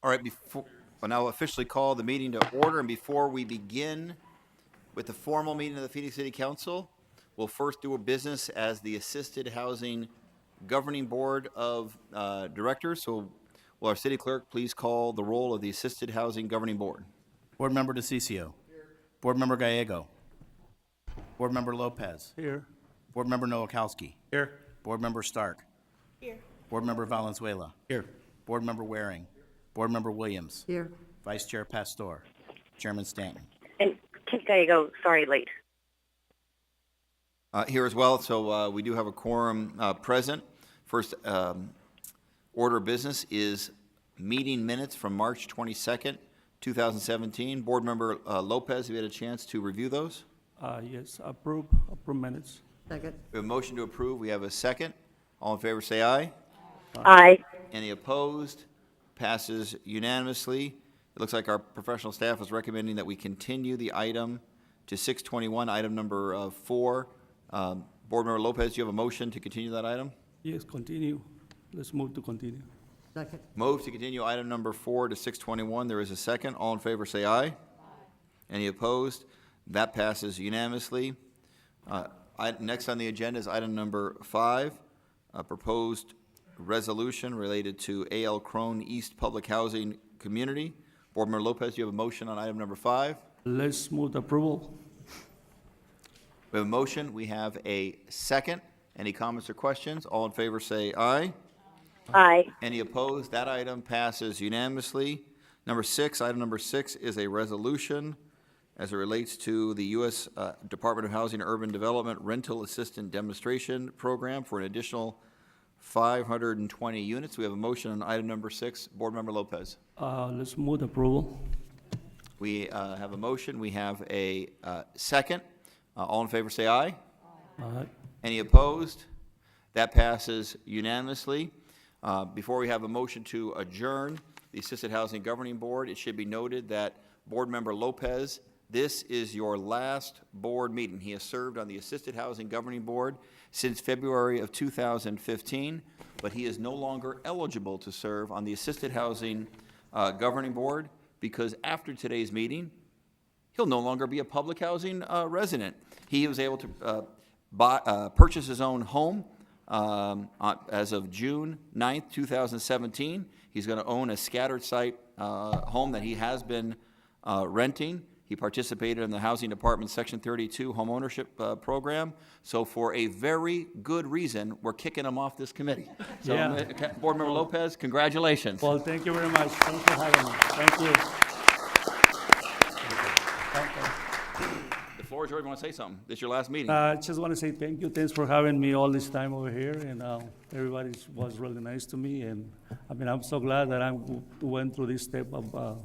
All right, I'll now officially call the meeting to order, and before we begin with the formal meeting of the Phoenix City Council, we'll first do a business as the Assisted Housing Governing Board of Directors. So will our city clerk please call the roll of the Assisted Housing Governing Board? Board Member DeCiccio. Board Member Gallego. Board Member Lopez. Here. Board Member Nowakowski. Here. Board Member Stark. Here. Board Member Valenzuela. Here. Board Member Waring. Board Member Williams. Here. Vice Chair Pastor. Chairman Stanton. And Kate Gallego, sorry, late. Here as well, so we do have a quorum present. First order of business is meeting minutes from March 22nd, 2017. Board Member Lopez, have you had a chance to review those? Yes, approve minutes. Second. We have a motion to approve. We have a second. All in favor, say aye. Aye. Any opposed? Passes unanimously. It looks like our professional staff is recommending that we continue the item to 621, item number 4. Board Member Lopez, do you have a motion to continue that item? Yes, continue. Let's move to continue. Second. Move to continue item number 4 to 621. There is a second. All in favor, say aye. Any opposed? That passes unanimously. Next on the agenda is item number 5, a proposed resolution related to A.L. Crone East Public Housing Community. Board Member Lopez, you have a motion on item number 5. Let's move to approval. We have a motion. We have a second. Any comments or questions? All in favor say aye. Aye. Any opposed? That item passes unanimously. Item number 6 is a resolution as it relates to the U.S. Department of Housing and Urban Development Rental Assistant Demonstration Program for an additional 520 units. We have a motion on item number 6. Board Member Lopez. Let's move to approval. We have a motion. We have a second. All in favor say aye. Aye. Any opposed? That passes unanimously. Before we have a motion to adjourn the Assisted Housing Governing Board, it should be noted that Board Member Lopez, this is your last board meeting. He has served on the Assisted Housing Governing Board since February of 2015, but he is no longer eligible to serve on the Assisted Housing Governing Board because after today's meeting, he'll no longer be a public housing resident. He was able to purchase his own home as of June 9th, 2017. He's going to own a scattered site home that he has been renting. He participated in the Housing Department Section 32 home ownership program. So for a very good reason, we're kicking him off this committee. So Yeah. Board Member Lopez, congratulations. Well, thank you very much. Thanks for having me. Thank you. The floor is yours. You want to say something? This is your last meeting. I just want to say thank you. Thanks for having me all this time over here, and everybody was really nice to me. And I mean, I'm so glad that I went through this step of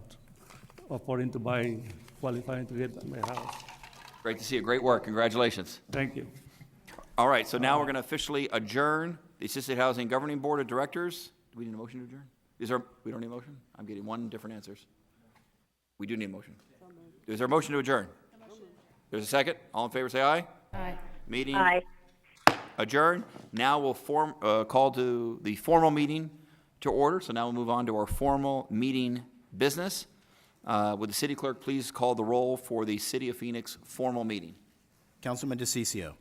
affording to buy, qualifying to get my house. Great to see you. Great work. Congratulations. Thank you. All right, so now we're going to officially adjourn the Assisted Housing Governing Board of Directors. Do we need a motion to adjourn? We don't need a motion? I'm getting one different answers. We do need a motion. Is there a motion to adjourn? There's a second. All in favor, say aye. Aye. Meeting Aye. adjourned. Now we'll call to the formal meeting to order. So now we'll move on to our formal meeting business. Would the city clerk please call the roll for the City of Phoenix formal meeting? Councilman DeCiccio.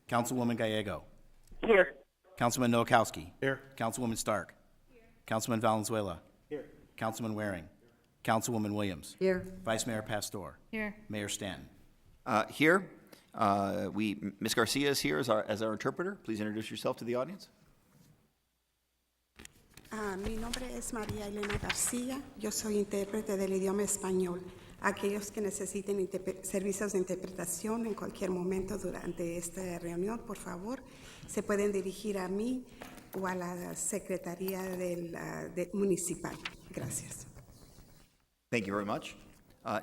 Councilwoman Gallego. Here. Councilman Nowakowski. Here. Councilwoman Stark. Councilman Valenzuela. Here. Councilman Waring. Councilwoman Williams. Here. Vice Mayor Pastor. Here. Mayor Stanton. Here, Ms. Garcia is here as our interpreter. Please introduce yourself to the audience. Mi nombre es María Elena García. Yo soy intérprete del idioma español. Aquellos que necesiten servicios de interpretación en cualquier momento durante esta reunión, por favor, se pueden dirigir a mí o a la Secretaría Municipal. Gracias. Thank you very much.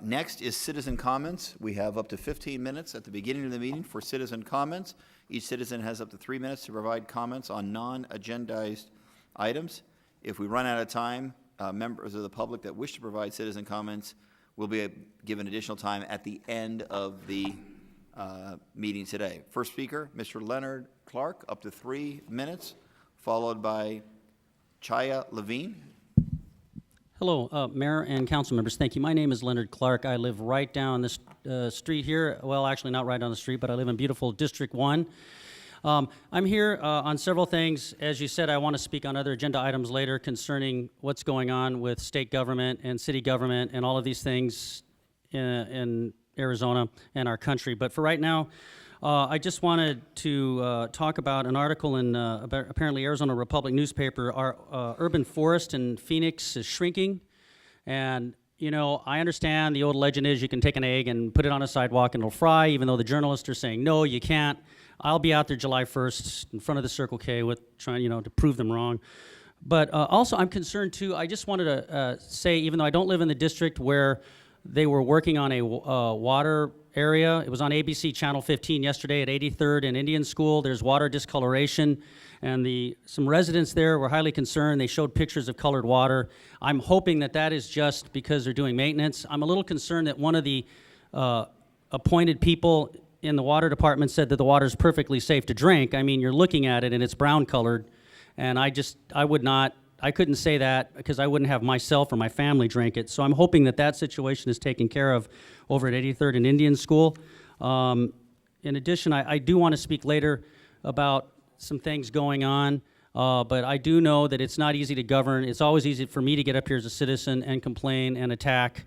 Next is citizen comments. We have up to 15 minutes at the beginning of the meeting for citizen comments. Each citizen has up to 3 minutes to provide comments on non-agendized items. If we run out of time, members of the public that wish to provide citizen comments will be given additional time at the end of the meeting today. First speaker, Mr. Leonard Clark, up to 3 minutes, followed by Chaya Levine. Hello, Mayor and council members. Thank you. My name is Leonard Clark. I live right down this street here. Well, actually, not right down the street, but I live in beautiful District 1. I'm here on several things. As you said, I want to speak on other agenda items later concerning what's going on with state government and city government and all of these things in Arizona and our country. But for right now, I just wanted to talk about an article in apparently Arizona Republic newspaper. Our urban forest in Phoenix is shrinking. And, you know, I understand the old legend is you can take an egg and put it on a sidewalk and it'll fry, even though the journalists are saying, no, you can't. I'll be out there July 1st in front of the Circle K with trying, you know, to prove them wrong. But also I'm concerned too, I just wanted to say, even though I don't live in the district where they were working on a water area. It was on ABC Channel 15 yesterday at 83rd and Indian School. There's water discoloration, and some residents there were highly concerned. They showed pictures of colored water. I'm hoping that that is just because they're doing maintenance. I'm a little concerned that one of the appointed people in the water department said that the water is perfectly safe to drink. I mean, you're looking at it and it's brown colored, and I couldn't say that because I wouldn't have myself or my family drink it. So I'm hoping that that situation is taken care of over at 83rd and Indian School. In addition, I do want to speak later about some things going on, but I do know that it's not easy to govern. It's always easy for me to get up here as a citizen and complain and attack.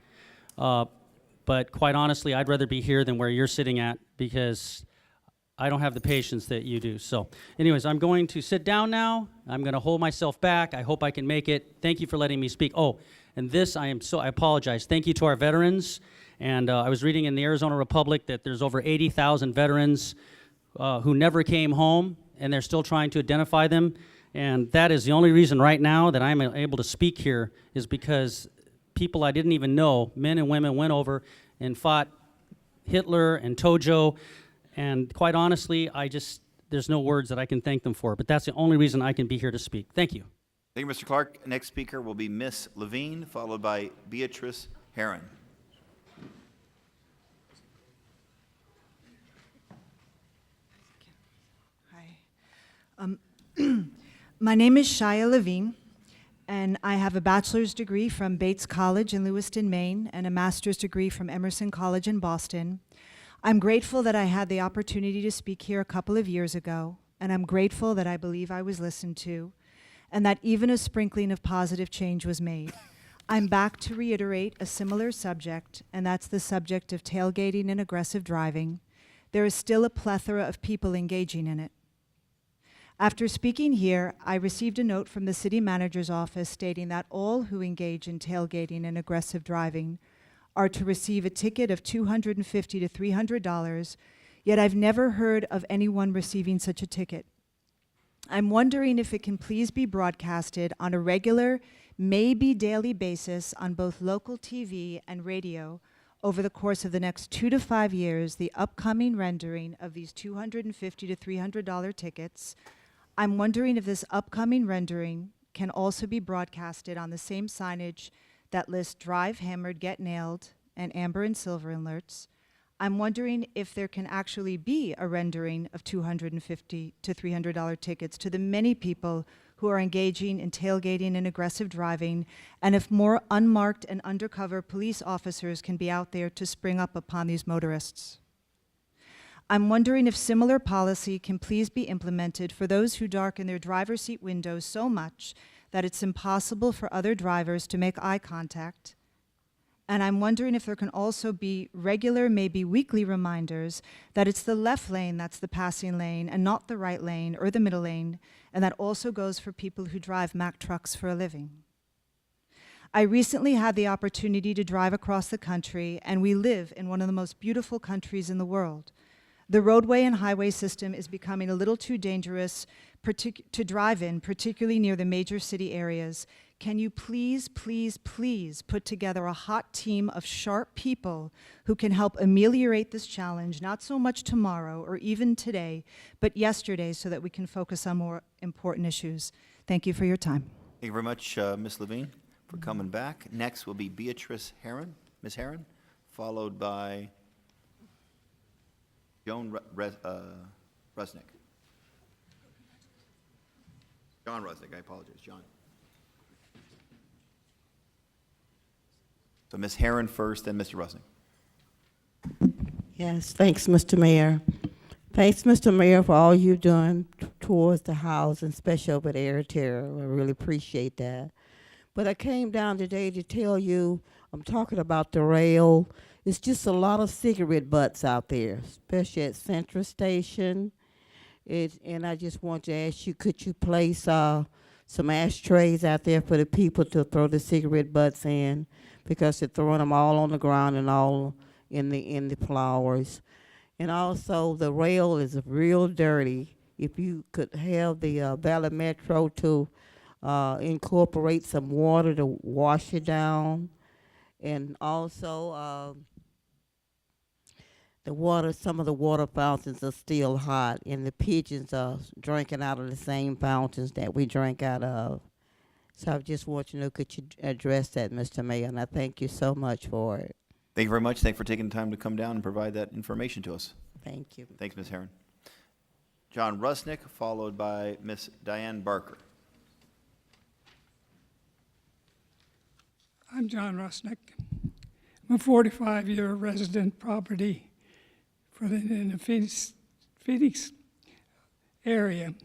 But quite honestly, I'd rather be here than where you're sitting at because I don't have the patience that you do. So anyways, I'm going to sit down now. I'm going to hold myself back. I hope I can make it. Thank you for letting me speak. Oh, and this, I apologize. Thank you to our veterans. And I was reading in the Arizona Republic that there's over 80,000 veterans who never came home, and they're still trying to identify them. And that is the only reason right now that I'm able to speak here is because people I didn't even know, men and women, went over and fought Hitler and Tojo. And quite honestly, there's no words that I can thank them for, but that's the only reason I can be here to speak. Thank you. Thank you, Mr. Clark. Next speaker will be Miss Levine, followed by Beatrice Heron. Hi. My name is Shia Levine, and I have a bachelor's degree from Bates College in Lewiston, Maine, and a master's degree from Emerson College in Boston. I'm grateful that I had the opportunity to speak here a couple of years ago, and I'm grateful that I believe I was listened to, and that even a sprinkling of positive change was made. I'm back to reiterate a similar subject, and that's the subject of tailgating and aggressive driving. There is still a plethora of people engaging in it. After speaking here, I received a note from the city manager's office stating that all who engage in tailgating and aggressive driving are to receive a ticket of $250 to $300, yet I've never heard of anyone receiving such a ticket. I'm wondering if it can please be broadcasted on a regular, maybe daily basis on both local TV and radio over the course of the next 2 to 5 years, the upcoming rendering of these $250 to $300 tickets. I'm wondering if this upcoming rendering can also be broadcasted on the same signage that lists Drive Hammered, Get Nailed, and Amber and Silver alerts. I'm wondering if there can actually be a rendering of $250 to $300 tickets to the many people who are engaging in tailgating and aggressive driving, and if more unmarked and undercover police officers can be out there to spring up upon these motorists. I'm wondering if similar policy can please be implemented for those who darken their driver's seat windows so much that it's impossible for other drivers to make eye contact. And I'm wondering if there can also be regular, maybe weekly reminders that it's the left lane that's the passing lane and not the right lane or the middle lane, and that also goes for people who drive Mack trucks for a living. I recently had the opportunity to drive across the country, and we live in one of the most beautiful countries in the world. The roadway and highway system is becoming a little too dangerous to drive in, particularly near the major city areas. Can you please, please, please put together a hot team of sharp people who can help ameliorate this challenge, not so much tomorrow or even today, but yesterday, so that we can focus on more important issues. Thank you for your time. Thank you very much, Ms. Levine, for coming back. Next will be Beatrice Heron, Ms. Heron, followed by Joan Resnick. John Resnick, I apologize, John. So Ms. Herron first, then Mr. Rusnick. Yes, thanks, Mr. Mayor. Thanks, Mr. Mayor, for all you've done towards the housing, especially over the air terror. I really appreciate that. But I came down today to tell you, I'm talking about the rail. It's just a lot of cigarette butts out there, especially at Central Station. And I just want to ask you, could you place some ashtrays out there for the people to throw the cigarette butts in? Because they're throwing them all on the ground and all in the flowers. And also, the rail is real dirty. If you could have the Valley Metro to incorporate some water to wash it down. And also, the water, some of the water fountains are still hot, and the pigeons are drinking out of the same fountains that we drink out of. So I just want you to know, could you address that, Mr. Mayor? And I thank you so much for it. Thank you very much. Thank you for taking the time to come down and provide that information to us. Thank you. Thanks, Ms. Herron. John Rusnick, followed by Ms. Diane Barker. I'm John Rusnick. I'm a 45-year resident property in the Phoenix area.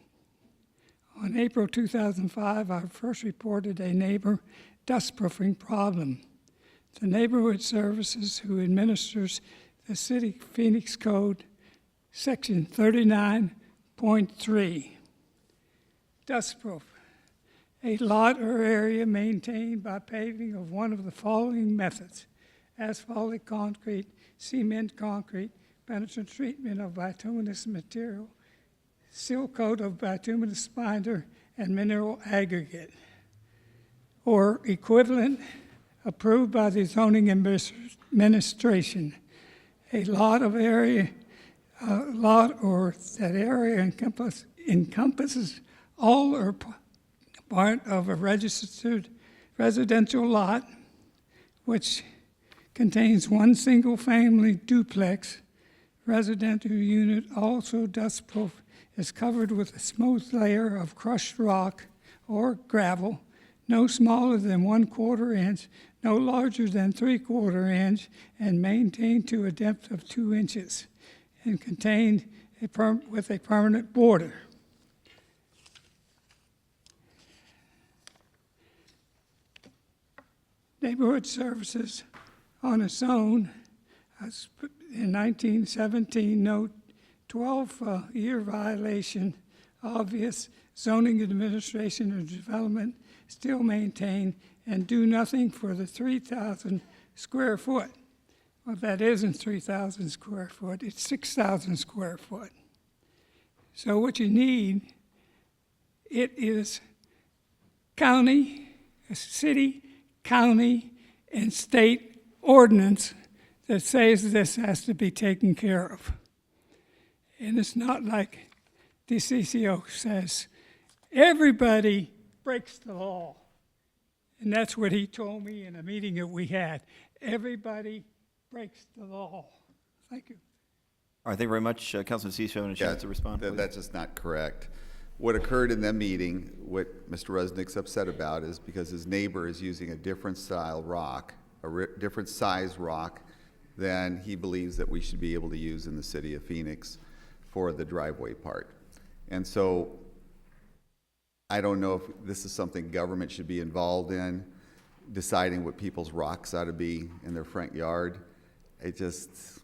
On April 2005, I first reported a neighbor dustproofing problem. The Neighborhood Services, who administers the City Phoenix Code, Section 39.3. Dustproof. A lot or area maintained by paving of one of the following methods: asphaltic concrete, cement concrete, penetrant treatment of bituminous material, seal coat of bituminous binder, and mineral aggregate, or equivalent, approved by the zoning administration. A lot of area, that area encompasses all or part of a registered residential lot, which contains one single-family duplex residential unit, also dustproof, is covered with a smooth layer of crushed rock or gravel, no smaller than 1/4 inch, no larger than 3/4 inch, and maintained to a depth of 2 inches, and contained with a permanent border. Neighborhood Services on its own, in 1917, note 12-year violation, obvious zoning administration and development still maintain and do nothing for the 3,000 square foot. Well, that isn't 3,000 square foot, it's 6,000 square foot. So what you need, it is county, city, county, and state ordinance that says this has to be taken care of. And it's not like DCCO says, everybody breaks the law. And that's what he told me in a meeting that we had. Everybody breaks the law. Thank you. All right, thank you very much. Councilman Cicio, and a chance to respond, please. That's just not correct. What occurred in that meeting, what Mr. Rusnick's upset about, is because his neighbor is using a different style rock, different size rock than he believes that we should be able to use in the city of Phoenix for the driveway part. And so I don't know if this is something government should be involved in, deciding what people's rocks ought to be in their front yard. It just,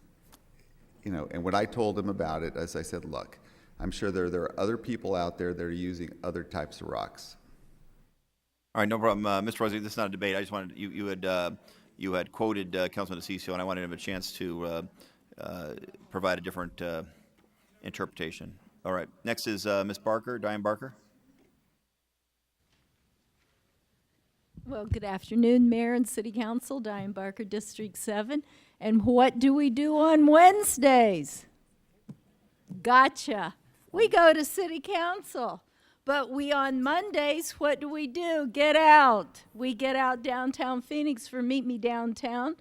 you know, and when I told him about it, as I said, look, I'm sure there are other people out there that are using other types of rocks. All right, no problem. Mr. Rusnick, this is not a debate. I just wanted, you had quoted Councilman Cicio, and I wanted him a chance to provide a different interpretation. All right, next is Ms. Barker, Diane Barker. Well, good afternoon, Mayor and City Council. Diane Barker, District 7. And what do we do on Wednesdays? Gotcha. We go to City Council. But we, on Mondays, what do? Get out. We get out downtown Phoenix for Meet Me Downtown.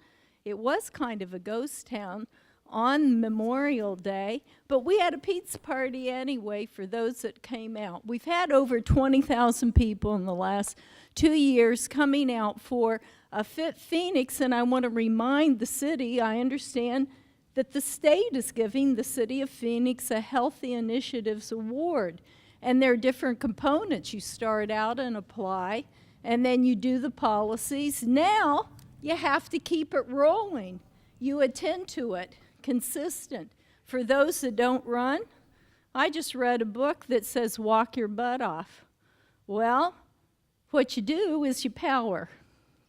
It was kind of a ghost town on Memorial Day, but we had a pizza party anyway for those that came out. We've had over 20,000 people in the last 2 years coming out for a Fit Phoenix, and I want to remind the city, I understand that the state is giving the city of Phoenix a Healthy Initiatives Award, and there are different components. You start out and apply, and then you do the policies. Now you have to keep it rolling. You attend to it, consistent. For those that don't run, I just read a book that says walk your butt off. Well, what you do is you power.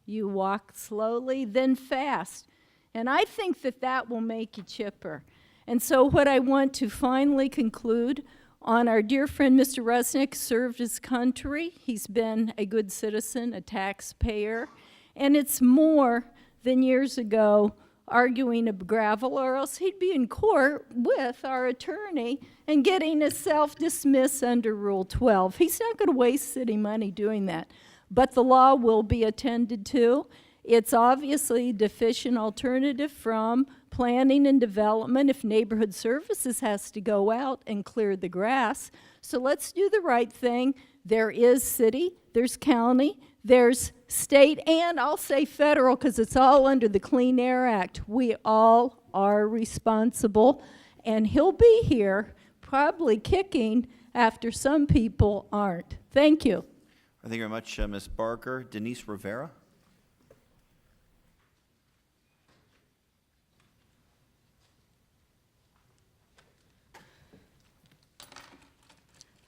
You walk slowly, then fast. And I think that that will make you chipper. And so what I want to finally conclude on our dear friend Mr. Resnick served his country. He's been a good citizen, a taxpayer. And it's more than years ago arguing a gravel, or else he'd be in court with our attorney and getting himself dismissed under Rule 12. He's not going to waste city money doing that. But the law will be attended to. It's obviously a deficient alternative from planning and development if neighborhood services has to go out and clear the grass. So let's do the right thing. There is city, there's county, there's state, and I'll say federal because it's all under the Clean Air Act. We all are responsible, and he'll be here probably kicking after some people aren't. Thank you. Thank you very much, Ms. Barker. Denise Rivera.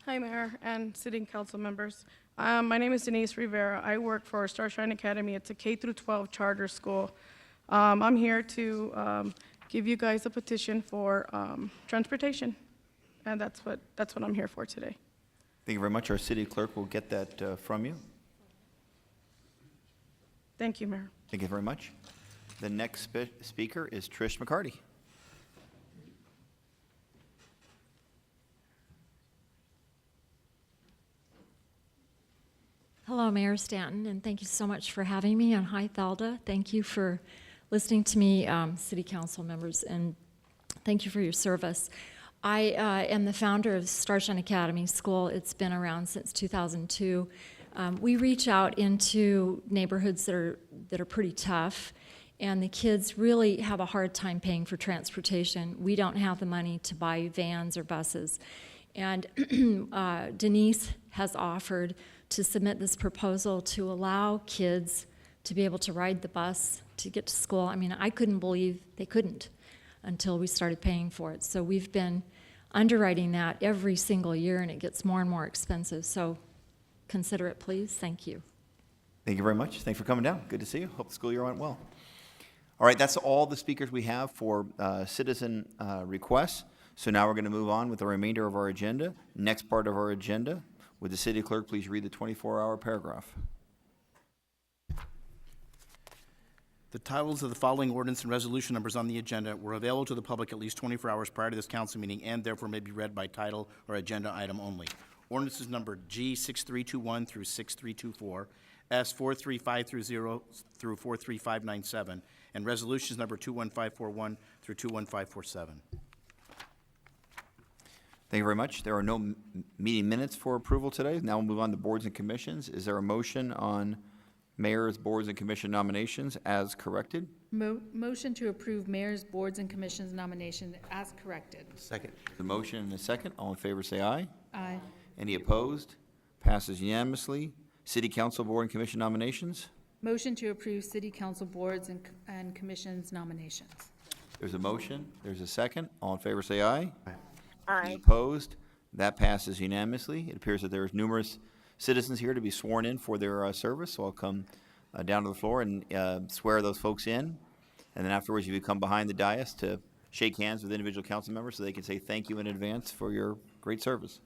Hi, Mayor and City Council members. My name is Denise Rivera. I work for Starshine Academy. It's a K-12 charter school. I'm here to give you guys a petition for transportation, and that's what I'm here for today. Thank you very much. Our city clerk will get that from you. Thank you, Mayor. Thank you very much. The next speaker is Trish McCarty. Hello, Mayor Stanton, and thank you so much for having me. And hi, Thalda. Thank you for listening to me, City Council members, and thank you for your service. I am the founder of Starshine Academy School. It's been around since 2002. We reach out into neighborhoods that are pretty tough, and the kids really have a hard time paying for transportation. We don't have the money to buy vans or buses. And Denise has offered to submit this proposal to allow kids to be able to ride the bus to get to school. I mean, I couldn't believe they couldn't until we started paying for it. So we've been underwriting that every single year, and it gets more and more expensive. So consider it, please. Thank you. Thank you very much. Thanks for coming down. Good to see you. Hope the school year went well. All right, that's all the speakers we have for citizen requests. So now we're going to move on with the remainder of our agenda. Next part of our agenda. Would the city clerk please read the 24-hour paragraph? The titles of the following ordinance and resolution numbers on the agenda were available to the public at least 24 hours prior to this council meeting and therefore may be read by title or agenda item only. Ordinances number G 6321 through 6324, S 43530 through 43597, and resolutions number 21541 through 21547. Thank you very much. There are no meeting minutes for approval today. Now we'll move on to boards and commissions. Is there a motion on mayor's, boards, and commission nominations as corrected? Motion to approve mayor's, boards, and commissions nomination as corrected. Second. The motion and a second. All in favor say aye. Aye. Any opposed? Passes unanimously. City council, board, and commission nominations. Motion to approve city council boards and commissions nominations. There's a motion. There's a second. All in favor say aye. Aye. Any opposed? That passes unanimously. It appears that there's numerous citizens here to be sworn in for their service, so I'll come down to the floor and swear those folks in. And then afterwards, you come behind the dais to shake hands with individual council members so they can say thank you in advance for your great service.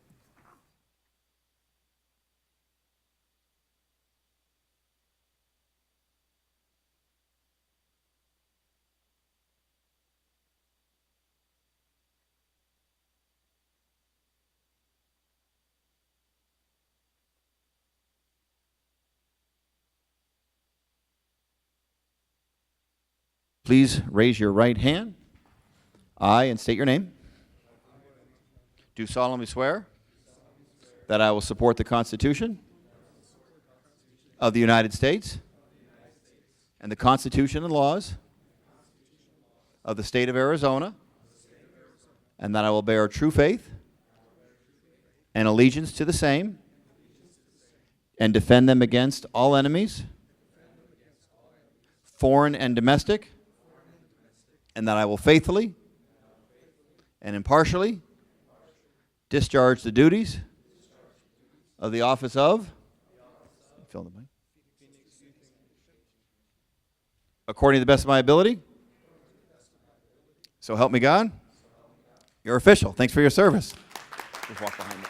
Please raise your right hand. I, and state your name, do solemnly swear that I will support the Constitution of the United States and the Constitution and laws of the state of Arizona, and that I will bear true faith and allegiance to the same and defend them against all enemies, foreign and domestic, and that I will faithfully and impartially discharge the duties of the office of, fill in the blank, according to the best of my ability. So help me God. You're official. Thanks for your service. Just walk behind me.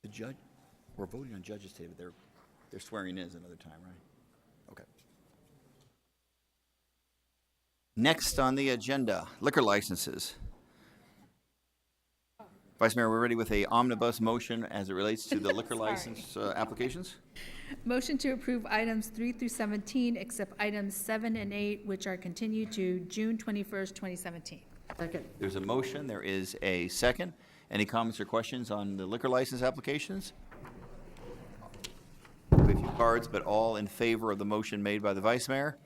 The judge, we're voting on judges today, but they're swearing in another time, right? Okay. Next on the agenda, liquor licenses. Vice Mayor, we're ready with a omnibus motion as it relates to the liquor license applications. Motion to approve items 3 through 17, except items 7 and 8, which are continued to June 21st, 2017. There's a motion, there is a second. Any comments or questions on the liquor license applications? We have a few cards, but all in favor of the motion made by the Vice Mayor.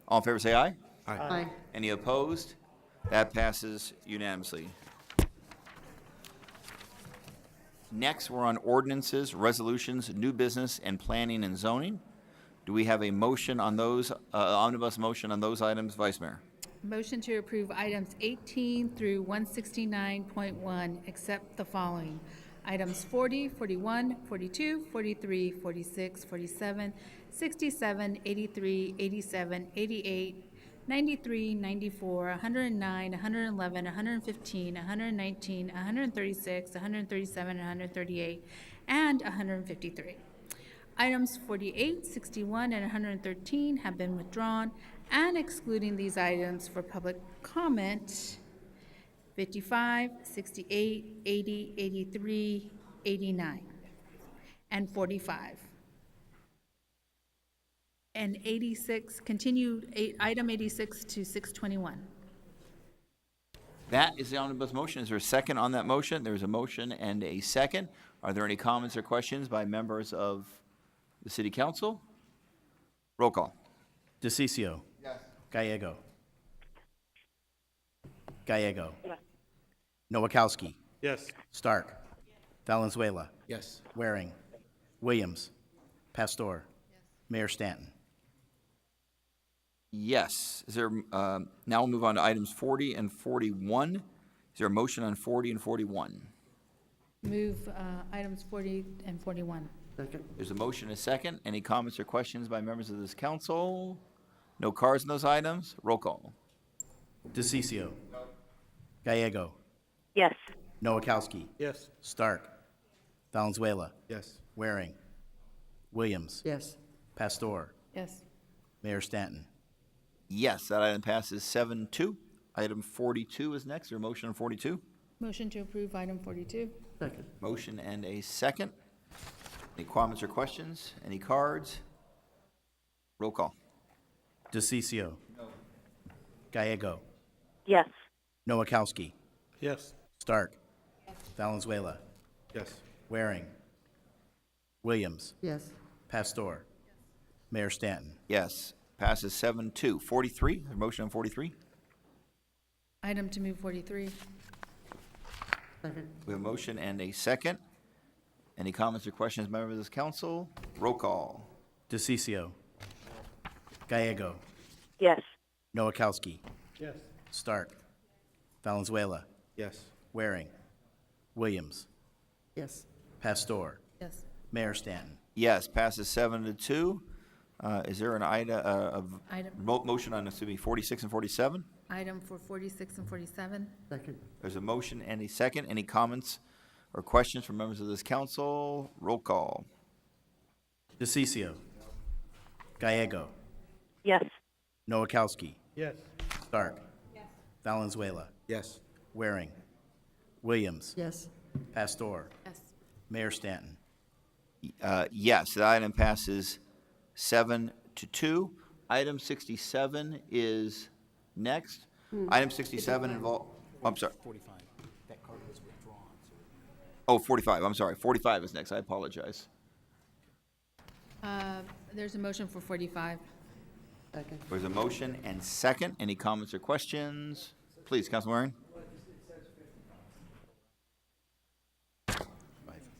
All in favor say aye. Aye. Any opposed? That passes unanimously. Next, we're on ordinances, resolutions, new business, and planning and zoning. Do we have a motion on those, omnibus motion on those items, Vice Mayor? Motion to approve items 18 through 169.1, except the following. Items 40, 41, 42, 43, 46, 47, 67, 83, 87, 88, 93, 94, 109, 111, 115, 119, 136, 137, 138, and 153. Items 48, 61, and 113 have been withdrawn, and excluding these items for public comment, 55, 68, 80, 83, 89, and 45. And 86, item 86 to 621. That is the omnibus motion. Is there a second on that motion? There's a motion and a second. Are there any comments or questions by members of the City Council? Roll call. DeCiccio. Yes. Gallego. Gallego. Yes. Nowakowski. Yes. Stark. Valenzuela. Yes. Waring. Williams. Pastor. Mayor Stanton. Yes. Is there, now we'll move on to items 40 and 41. Is there a motion on 40 and 41? Move items 40 and 41. There's a motion and a second. Any comments or questions by members of this council? No cards on those items? Roll call. DeCiccio. Gallego. Yes. Nowakowski. Yes. Stark. Valenzuela. Yes. Waring. Williams. Yes. Pastor. Yes. Mayor Stanton. Yes, that item passes 7-2. Item 42 is next. Is there a motion on 42? Motion to approve item 42. Motion and a second. Any comments or questions? Any cards? Roll call. DeCiccio. Gallego. Yes. Nowakowski. Yes. Stark. Valenzuela. Yes. Waring. Williams. Yes. Pastor. Mayor Stanton. Yes, passes 7-2. 43, is there a motion on 43? Item to move 43. We have a motion and a second. Any comments or questions by members of this council? Roll call. DeCiccio. Gallego. Yes. Noakowski. Yes. Stark. Valenzuela. Yes. Waring. Williams. Yes. Pastor. Yes. Mayor Stanton. Yes, passes 7-2. Is there an motion on, excuse me, 46 and 47? Item for 46 and 47. Second. There's a motion and a second. Any comments or questions from members of this council? Roll call. DeCiccio. Gallego. Yes. Noakowski. Yes. Stark. Valenzuela. Yes. Waring. Williams. Yes. Pastor. Yes. Mayor Stanton. Yes, the item passes 7-2. Item 67 is next. Item 67 involve, I'm sorry. 45. That card was withdrawn. Oh, 45, I'm sorry. 45 is next. I apologize. There's a motion for 45. Second. There's a motion and second. Any comments or questions? Please, Councilman Waring.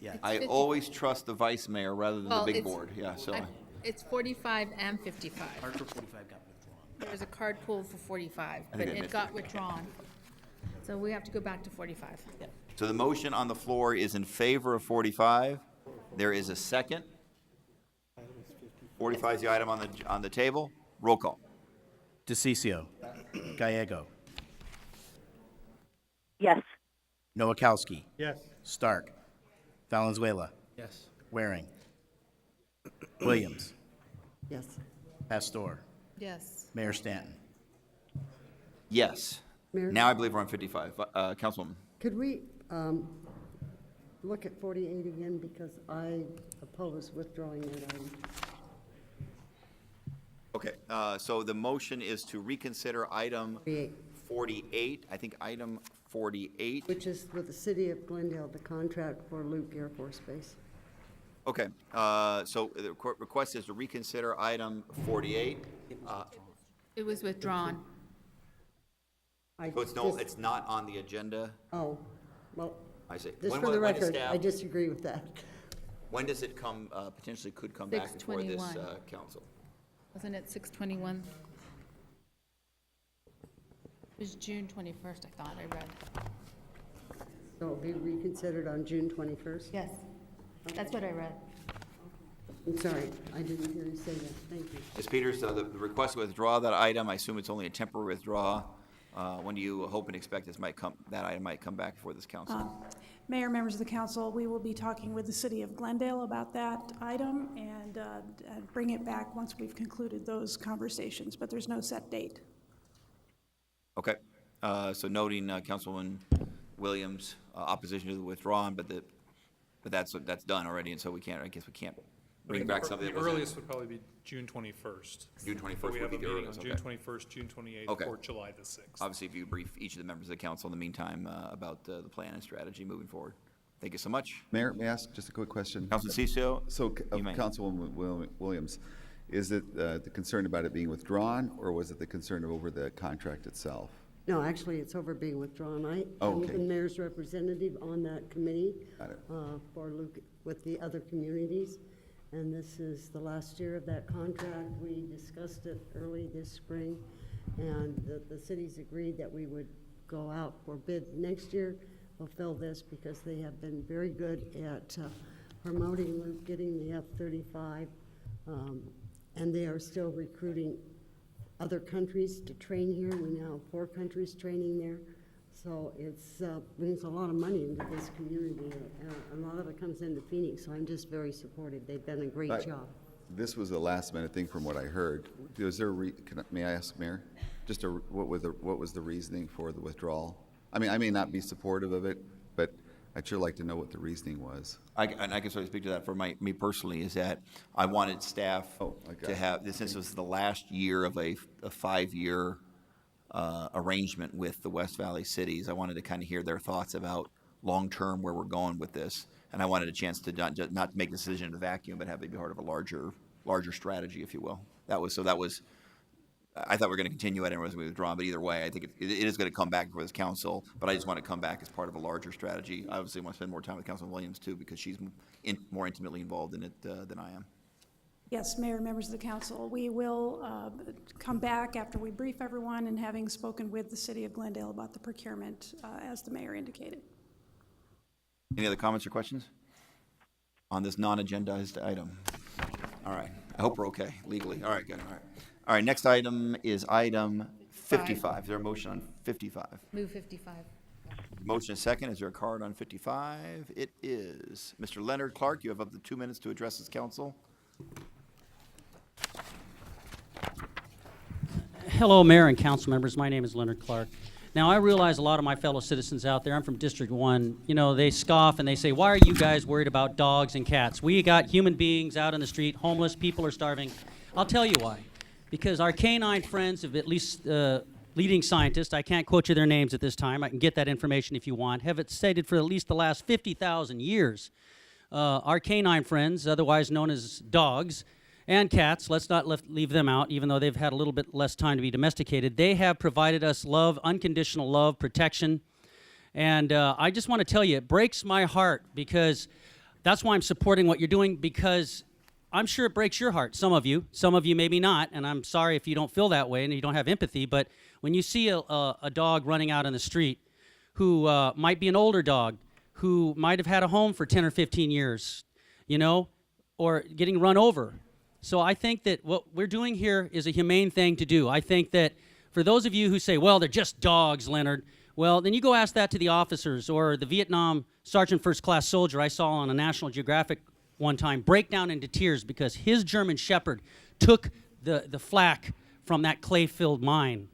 Yeah. I always trust the vice mayor rather than the big board. Yeah, so. It's 45 and 55. Card for 45 got withdrawn. There's a card pulled for 45, but think I it missed got withdrawn. So we have to go back to 45. So the motion on the floor is in favor of 45. There is a second. 45 is the item on the table. Roll call. DeCiccio. Gallego. Yes. Noakowski. Yes. Stark. Valenzuela. Yes. Waring. Williams. Yes. Pastor. Yes. Mayor Stanton. Yes. Mayor? Now I believe we're on 55. Councilwoman. Could we look at 48 again, because I oppose withdrawing that item. Okay, so the motion is to reconsider item 48. I think item 48. Which is with the city of Glendale, the contract for Luke Air Force Base. Okay, so the request is to reconsider item 48. It was withdrawn. So it's not on the agenda? Oh, well, I see. just When for the when does record, staff- I disagree with that. When does it come, potentially could come back before this 6/21. council? Wasn't it 6/21? It was June 21st, I thought I read. So it'll be reconsidered on June 21st? Yes, that's what I read. I'm sorry, I didn't hear you say that. Thank you. Ms. Peters, the request to withdraw that item, I assume it's only a temporary withdrawal. When do you hope and expect that item might come back before this council? Mayor, members of the council, we will be talking with the city of Glendale about that item and bring it back once we've concluded those conversations, but there's no set date. Okay, so noting Councilwoman Williams' opposition to the withdrawn, but that's done already, and so I guess we can't bring back something that The wasn't. earliest would probably be June 21st. June 21st But we would have be a the meeting earliest, on June okay. 21st, June 28th, Okay. or July the 6th. Obviously, if you brief each of the members of the council in the meantime about the plan and strategy moving forward. Thank you so much. Mayor, may I ask just a quick question? Councilman Cicio, So, you may. Councilwoman Williams, is it the concern about it being withdrawn, or was it the concern over the contract itself? No, actually, it's over being withdrawn. I'm Okay. the mayor's representative on that committee Got it. for Luke, with the other communities. And this is the last year of that contract. We discussed it early this spring, and the cities agreed that we would go out for bid next year, fulfill this, because they have been very good at promoting Luke, getting the F-35, and they are still recruiting other countries to train here. We now have 4 countries training there. So it's brings a lot of money into this community. A lot of it comes into Phoenix, so I'm just very supportive. They've done a great But job. This was a last-minute thing from what I heard. Was there, may I ask, Mayor? Just what was the reasoning for the withdrawal? I mean, I may not be supportive of it, but I'd sure like to know what the reasoning was. And I can sort of speak to that for me personally, is that I wanted staff to have, since this was the last year of a 5-year arrangement with the West Valley cities, I wanted to kind of hear their thoughts about long-term where we're going with this. And I wanted a chance to not make the decision in a vacuum, but have it be part of a larger strategy, if you will. That was, I thought we were going to continue it and it was withdrawn, but either way, I think it is going to come back before this council, but I just want to come back as part of a larger strategy. I obviously want to spend more time with Councilman Williams too, because she's more intimately involved in it than I am. Yes, Mayor, members of the council, we will come back after we brief everyone and having spoken with the city of Glendale about the procurement, as the mayor indicated. Any other comments or questions on this non-agendized item? All right, I hope we're okay legally. All right, good, all right. All right, next item is item 55. Is there a motion on 55? Move 55. Motion is second. Is there a card on 55? It is. Mr. Leonard Clark, you have up to 2 minutes to address this council. Hello, Mayor and council members. My name is Leonard Clark. Now, I realize a lot of my fellow citizens out there, I'm from District 1, you know, they scoff and they say, why are you guys worried about dogs and cats? We got human beings out in the street, homeless, people are starving. I'll tell you why. Because our canine friends, of at least leading scientists, I can't quote you their names at this time, I can get that information if you want, have it stated for at least the last 50,000 years. Our canine friends, otherwise known as dogs, and cats, let's not leave them out, even though they've had a little bit less time to be domesticated. They have provided us love, unconditional love, protection. And I just want to tell you, it breaks my heart because that's why I'm supporting what you're doing, because I'm sure it breaks your heart, some of you maybe not, and I'm sorry if you don't feel that way and you don't have empathy, but when you see a dog running out on the street who might be an older dog, who might have had a home for 10 or 15 years, you know, or getting run over. So I think that what we're doing here is a humane thing to do. I think that for those of you who say, well, they're just dogs, Leonard, well, then you go ask that to the officers or the Vietnam Sergeant First Class Soldier I saw on a National Geographic one time break down into tears because his German Shepherd took the flak from that clay-filled mine.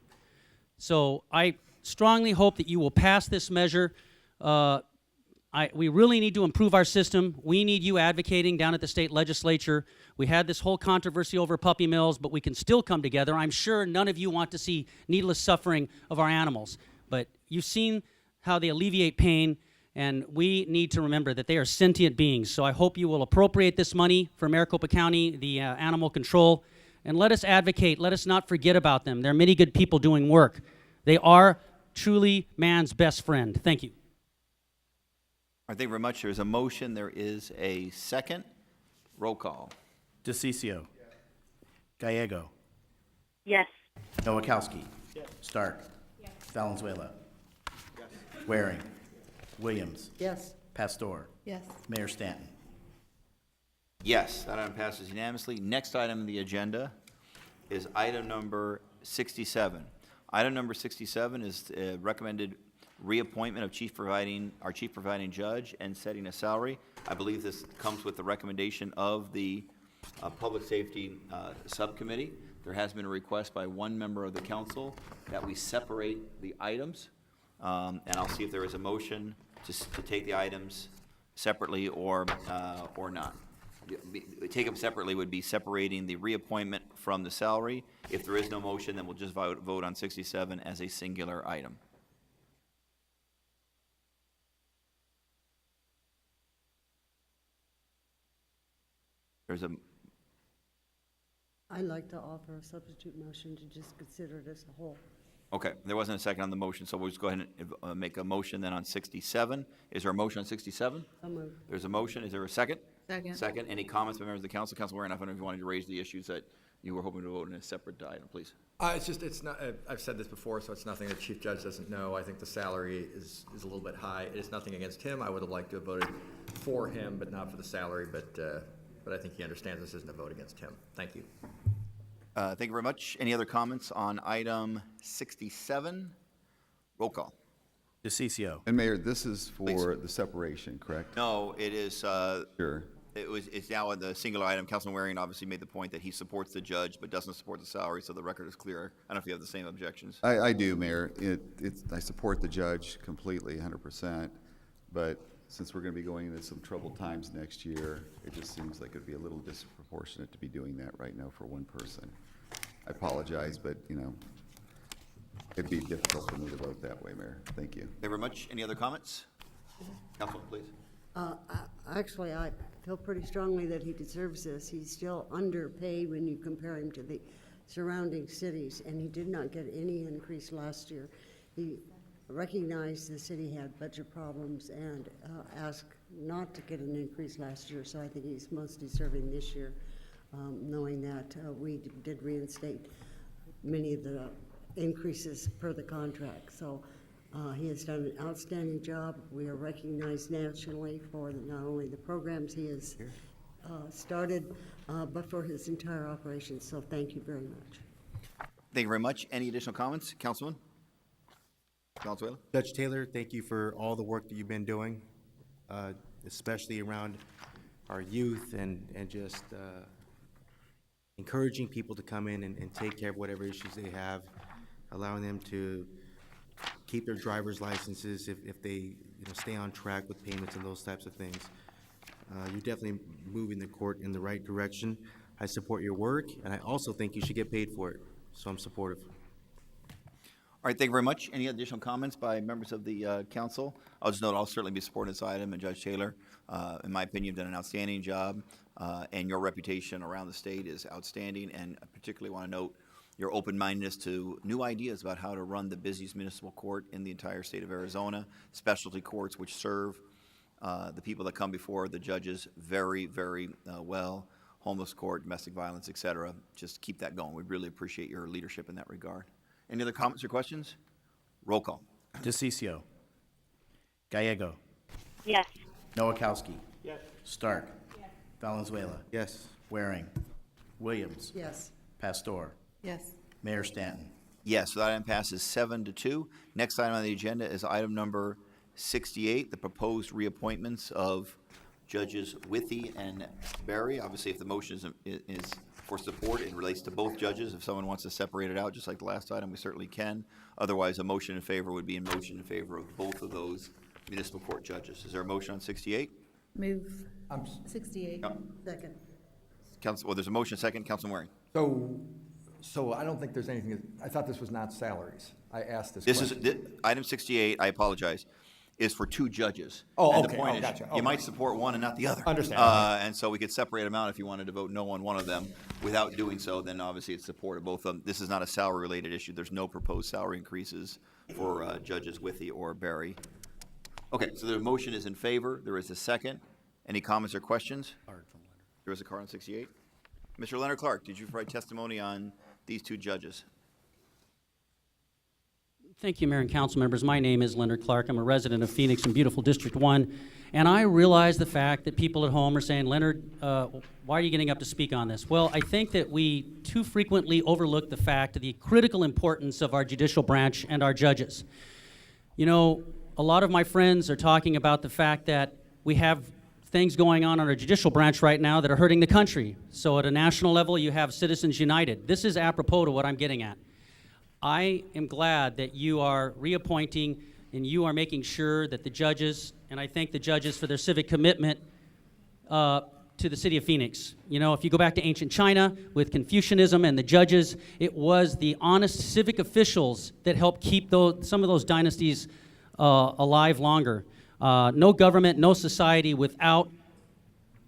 So I strongly hope that you will pass this measure. We really need to improve our system. We need you advocating down at the state legislature. We had this whole controversy over puppy mills, but we can still come together. I'm sure none of you want to see needless suffering of our animals, but you've seen how they alleviate pain, and we need to remember that they are sentient beings. So I hope you will appropriate this money for Maricopa County, the animal control, and let us advocate. Let us not forget about them. There are many good people doing work. They are truly man's best friend. Thank you. Thank you very much. There's a motion. There is a second. Roll call. DeCiccio. Gallego. Yes. Nowakowski. Stark. Valenzuela. Waring. Williams. Yes. Pastor. Yes. Mayor Stanton. Yes, that item passes unanimously. Next item on the agenda is item number 67. Item number 67 is recommended reappointment of our chief providing judge and setting a salary. I believe this comes with the recommendation of the Public Safety Subcommittee. There has been a request by one member of the council that we separate the items, and I'll see if there is a motion to take the items separately or not. Take them separately would be separating the reappointment from the salary. If there is no motion, then we'll just vote on 67 as a singular item. There's a, I'd like to offer a substitute motion to just consider it as a whole. okay, there wasn't a second on the motion, so we'll just go ahead and make a motion then on 67. Is there a motion on 67? So moved. There's a motion. Is there a second? Second. Second. Any comments by members of the council? Council Waring, I don't know if you wanted to raise the issues that you were hoping to vote in a separate item, please. It's not, I've said this before, so it's nothing the chief judge doesn't know. I think the salary is a little bit high. It is nothing against him. I would have liked to have voted for him, but not for the salary, but I think he understands this isn't a vote against him. Thank you. Thank you very much. Any other comments on item 67? Roll call. DeCiccio. And Mayor, this is for the separation, correct? No, it is, Sure. it's now the singular item. Councilman Waring obviously made the point that he supports the judge but doesn't support the salary, so the record is clear. I don't know if you have the same objections. I do, Mayor. I support the judge completely, 100%, but since we're going to be going into some troubled times next year, it just seems like it'd be a little disproportionate to be doing that right now for one person. I apologize, but, it'd be difficult for me to vote that way, Mayor. Thank you. Thank you very much. Any other comments? Councilman, please. Actually, I feel pretty strongly that he deserves this. He's still underpaid when you compare him to the surrounding cities, and he did not get any increase last year. He recognized the city had budget problems and asked not to get an increase last year, so I think he's most deserving this year. knowing that we did reinstate many of the increases per the contract. So he has done an outstanding job. We are recognized nationally for not only the programs he has started, but for his entire operation. So thank you very much. Thank you very much. Any additional comments? Councilman? Valenzuela? Judge Taylor, thank you for all the work that you've been doing, especially around our youth and just encouraging people to come in and take care of whatever issues they have, allowing them to keep their driver's licenses if they stay on track with payments and those types of things. You're definitely moving the court in the right direction. I support your work, and I also think you should get paid for it, so I'm supportive. All right, thank you very much. Any additional comments by members of the council? I'll just note I'll certainly be supporting this item, and Judge Taylor, in my opinion, you've done an outstanding job, and your reputation around the state is outstanding, and I particularly want to note your open-mindedness to new ideas about how to run the busiest municipal court in the entire state of Arizona, specialty courts which serve the people that come before the judges very, very well, homeless court, domestic violence, et cetera. Just keep that going. We really appreciate your leadership in that regard. Any other comments or questions? Roll call. DeCiccio. Gallego. Yes. Nowakowski. Yes. Stark. Valenzuela. Yes. Waring. Williams. Yes. Pastor. Yes. Mayor Stanton. Yes, so that item passes 7-2. Next item on the agenda is item number 68, the proposed reappointments of Judges Withy and Berry. Obviously, if the motion is for support, it relates to both judges. If someone wants to separate it out, just like the last item, we certainly can. Otherwise, a motion in favor would be a motion in favor of both of those municipal court judges. Is there a motion on 68? Move. 68. No. Second. Council, well, there's a motion second. Councilman Waring. So I don't think there's anything, I thought this was not salaries. I asked this This question. is, item 68, I apologize, is for two judges. Oh, And okay. the point Oh, is, gotcha. you Okay. might support one and not the other. Understand. And so we could separate them out if you wanted to vote no on one of them. Without doing so, then obviously it's support of both of them. This is not a salary-related issue. There's no proposed salary increases for Judges Withy or Berry. Okay, so the motion is in favor. There is a second. Any comments or questions? There is a card on 68. Mr. Leonard Clark, did you provide testimony on these two judges? Thank you, Mayor and council members. My name is Leonard Clark. I'm a resident of Phoenix in beautiful District 1. And I realize the fact that people at home are saying, Leonard, why are you getting up to speak on this? Well, I think that we too frequently overlook the fact of the critical importance of our judicial branch and our judges. You know, a lot of my friends are talking about the fact that we have things going on our judicial branch right now that are hurting the country. So at a national level, you have Citizens United. This is apropos to what I'm getting at. I am glad that you are reappointing and you are making sure that the judges, and I thank the judges for their civic commitment to the city of Phoenix. You know, if you go back to ancient China with Confucianism and the judges, it was the honest civic officials that helped keep some of those dynasties alive longer. No government, no society without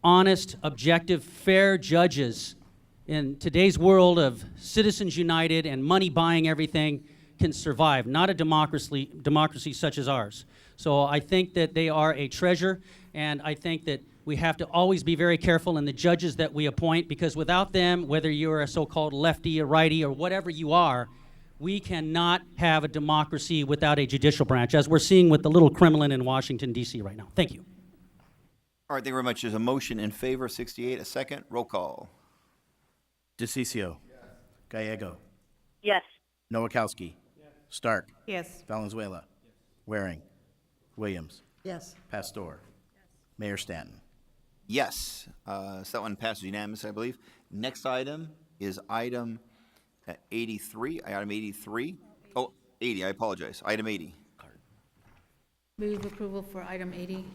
honest, objective, fair judges in today's world of Citizens United and money buying everything can survive, not a democracy such as ours. So I think that they are a treasure, and I think that we have to always be very careful in the judges that we appoint, because without them, whether you're a so-called lefty or righty or whatever you are, we cannot have a democracy without a judicial branch, as we're seeing with the little Kremlin in Washington, D.C. right now. Thank you. All right, thank you very much. There's a motion in favor, 68. A second. Roll call. DeCiccio. Gallego. Yes. Nowakowski. Stark. Yes. Valenzuela. Waring. Williams. Yes. Pastor. Mayor Stanton. Yes. So that one passes unanimously, I believe. Next item is item 83. Item 83. Oh, 80. I apologize. Item 80. Move approval for item 80.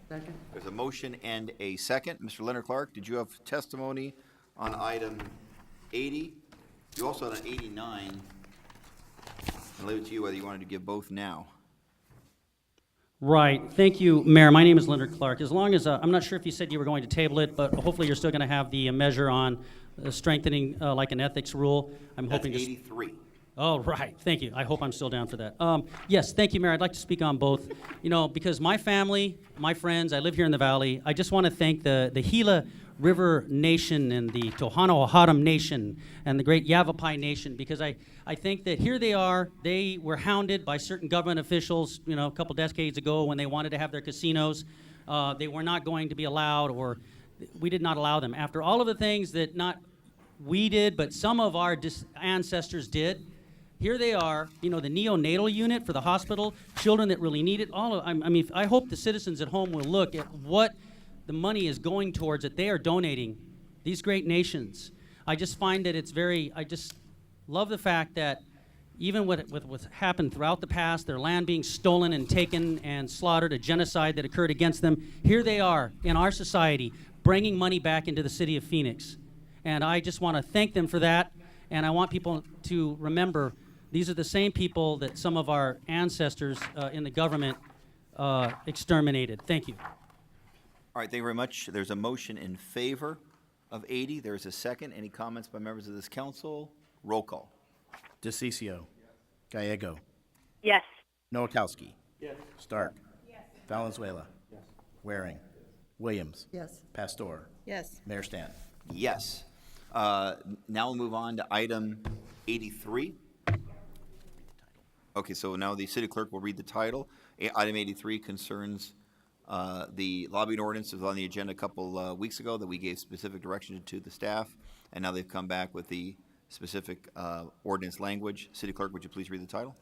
Second. There's a motion and a second. Mr. Leonard Clark, did you have testimony on item 80? You also had an 89. I'll leave it to you whether you wanted to give both now. Right. Thank you, Mayor. My name is Leonard Clark. As long as, I'm not sure if you said you were going to table it, but hopefully you're still going to have the measure on strengthening like an ethics rule. I'm That's hoping to... 83. Oh, right. Thank you. I hope I'm still down for that. Yes, thank you, Mayor. I'd like to speak on both. You know, because my family, my friends, I live here in the Valley. I just want to thank the Gila River Nation and the Tohono O'odham Nation and the great Yavapai Nation, because I think that here they are. They were hounded by certain government officials, you know, a couple decades ago when they wanted to have their casinos. They were not going to be allowed, or we did not allow them. After all of the things that not we did, but some of our ancestors did, here they are, you know, the neonatal unit for the hospital, children that really need it. I mean, I hope the citizens at home will look at what the money is going towards that they are donating, these great nations. I just find that I just love the fact that even with what's happened throughout the past, their land being stolen and taken and slaughtered, a genocide that occurred against them, here they are in our society bringing money back into the city of Phoenix. And I just want to thank them for that, and I want people to remember these are the same people that some of our ancestors in the government exterminated. Thank you. All right, thank you very much. There's a motion in favor of 80. There's a second. Any comments by members of this council? Roll call. DeCiccio. Gallego. Yes. Noakowski. Yes. Stark. Yes. Valenzuela. Yes. Waring. Williams. Yes. Pastor. Yes. Mayor Stan. Yes. Now we'll move on to item 83. Okay, so now the city clerk will read the title. Item 83 concerns the lobbying ordinance that was on the agenda a couple weeks ago that we gave specific direction to the staff, and now they've come back with the specific ordinance language. City clerk, would you please read the title?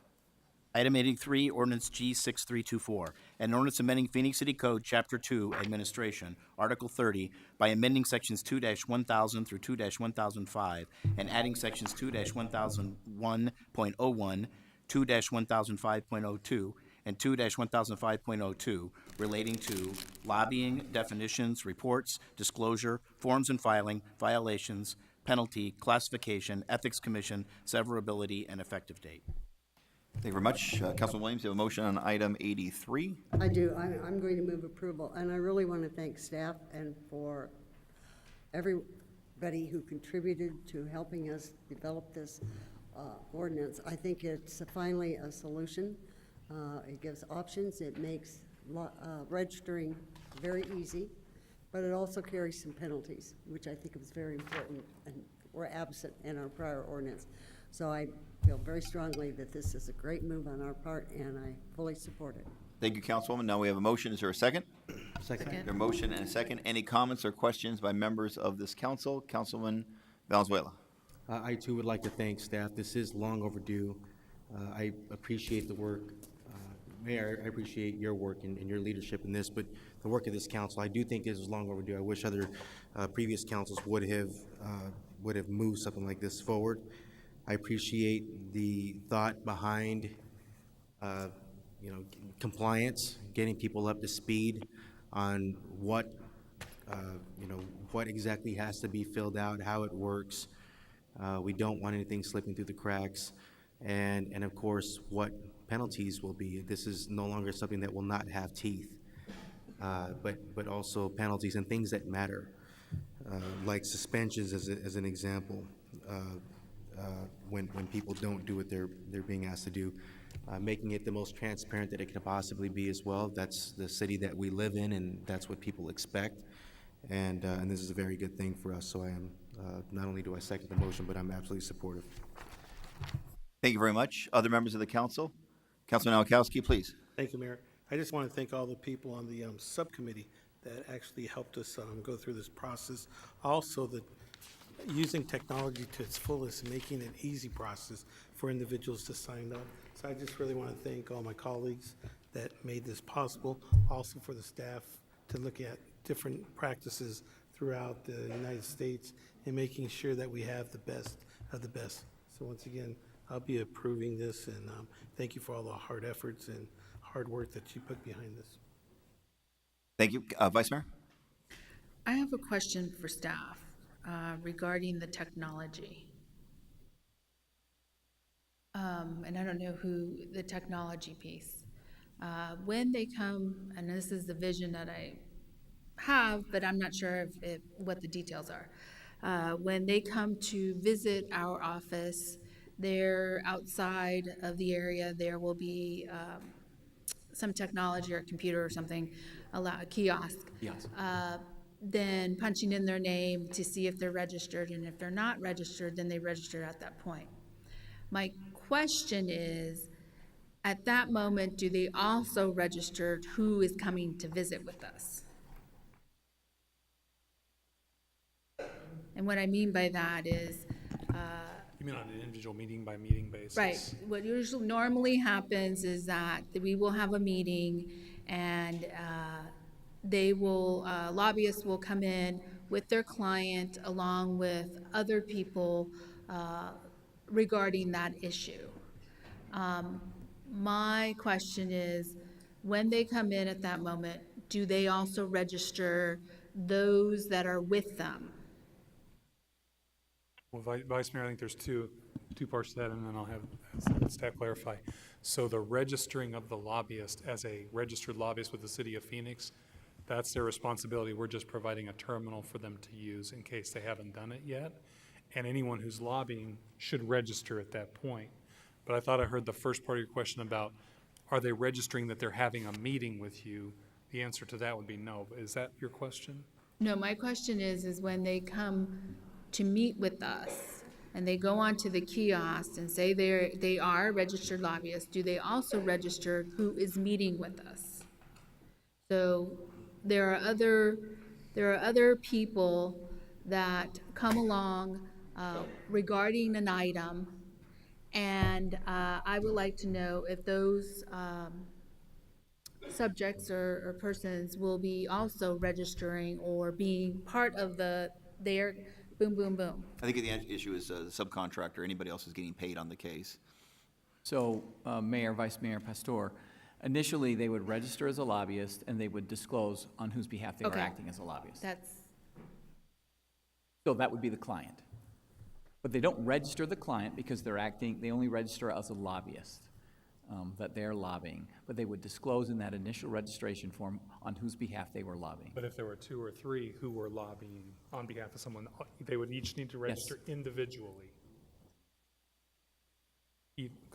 Item 83, ordinance G6324, an ordinance amending Phoenix City Code, Chapter 2, Administration, Article 30, by amending sections 2-1000 through 2-1005, and adding sections 2-1001.01, 2-1005.02, and 2-1005.02 relating to lobbying, definitions, reports, disclosure, forms and filing, violations, penalty, classification, ethics commission, severability, and effective date. Thank you very much. Councilman Williams, you have a motion on item 83. I do. I'm going to move approval, and I really want to thank staff and for everybody who contributed to helping us develop this ordinance. I think it's finally a solution. It gives options. It makes registering very easy, but it also carries some penalties, which I think is very important and were absent in our prior ordinance. So I feel very strongly that this is a great move on our part, and I fully support it. Thank you, Councilwoman. Now we have a motion. Is there a second? Second. There's a motion and a second. Any comments or questions by members of this council? Councilman Valenzuela. I too would like to thank staff. This is long overdue. I appreciate the work. Mayor, I appreciate your work and your leadership in this, but the work of this council, I do think is long overdue. I wish other previous councils would have moved something like this forward. I appreciate the thought behind, compliance, getting people up to speed on what exactly has to be filled out, how it works. We don't want anything slipping through the cracks, and of course, what penalties will be. This is no longer something that will not have teeth, but also penalties and things that matter, like suspensions as an example. When people don't do what they're being asked to do, making it the most transparent that it can possibly be as well. That's the city that we live in, and that's what people expect. And this is a very good thing for us. So I am not only do I second the motion, but I'm absolutely supportive. Thank you very much. Other members of the council? Councilman Nowakowski, please. Thank you, Mayor. I just want to thank all the people on the subcommittee that actually helped us go through this process. Also, using technology to its fullest, making it an easy process for individuals to sign up. So I just really want to thank all my colleagues that made this possible. Also for the staff to look at different practices throughout the United States and making sure that we have the best of the best. So once again, I'll be approving this, and thank you for all the hard efforts and hard work that you put behind this. Thank you. Vice Mayor? I have a question for staff regarding the technology. And I don't know who the technology piece. When they come, and this is the vision that I have, but I'm not sure what the details are. When they come to visit our office, There, outside of the area, there will be some technology or a computer or something, a kiosk. Yes. Then punching in their name to see if they're registered, and if they're not registered, then they register at that point. My question is, at that moment, do they also register who is coming to visit with us? And what I mean by that is, You mean on an individual meeting by meeting basis? right, what usually normally happens is that we will have a meeting and they will, lobbyists will come in with their client along with other people regarding that issue. My question is, when they come in at that moment, do they also register those that are with them? Well, Vice Mayor, I think there's two parts to that, and then I'll have staff clarify. So the registering of the lobbyist as a registered lobbyist with the city of Phoenix, that's their responsibility. We're just providing a terminal for them to use in case they haven't done it yet. And anyone who's lobbying should register at that point. But I thought I heard the first part of your question about, are they registering that they're having a meeting with you? The answer to that would be no. But is that your question? No, my question is when they come to meet with us and they go onto the kiosk and say they are registered lobbyists, do they also register who is meeting with us? So there are other people that come along regarding an item, and I would like to know if those subjects or persons will be also registering or being part of their boom, boom, boom. I think the issue is the subcontractor, anybody else is getting paid on the case. So, Mayor, Vice Mayor Pastor, initially, they would register as a lobbyist, and they would disclose on whose behalf they were Okay. acting as a lobbyist. So that would be the client. But they don't register the client because they only register as a lobbyist, that they're lobbying. But they would disclose in that initial registration form on whose behalf they were lobbying. But if there were 2 or 3 who were lobbying on behalf of someone, they would each need to register individually.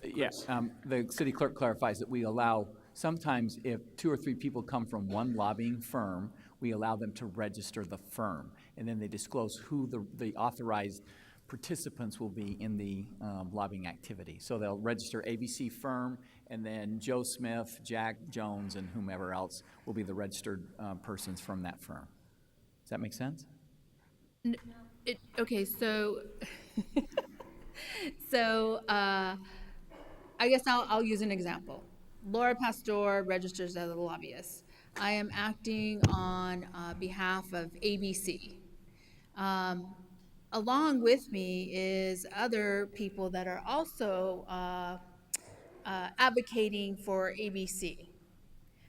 Yes, the city clerk clarifies that we allow, sometimes if 2 or 3 people come from one lobbying firm, we allow them to register the firm. And then they disclose who the authorized participants will be in the lobbying activity. So they'll register ABC firm, and then Joe Smith, Jack Jones, and whomever else will be the registered persons from that firm. Does that make sense? Okay, so I guess I'll use an example. Laura Pastor registers as a lobbyist. I am acting on behalf of ABC. Along with me is other people that are also advocating for ABC.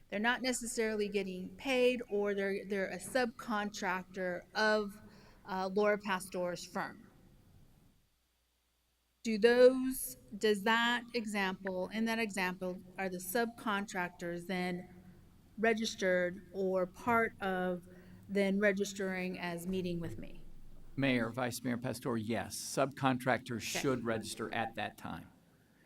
They're not necessarily getting paid, or they're a subcontractor of Laura Pastor's firm. In that example, are the subcontractors then registered or part of then registering as meeting with me? Mayor, Vice Mayor Pastor, yes. Subcontractors should register at that time.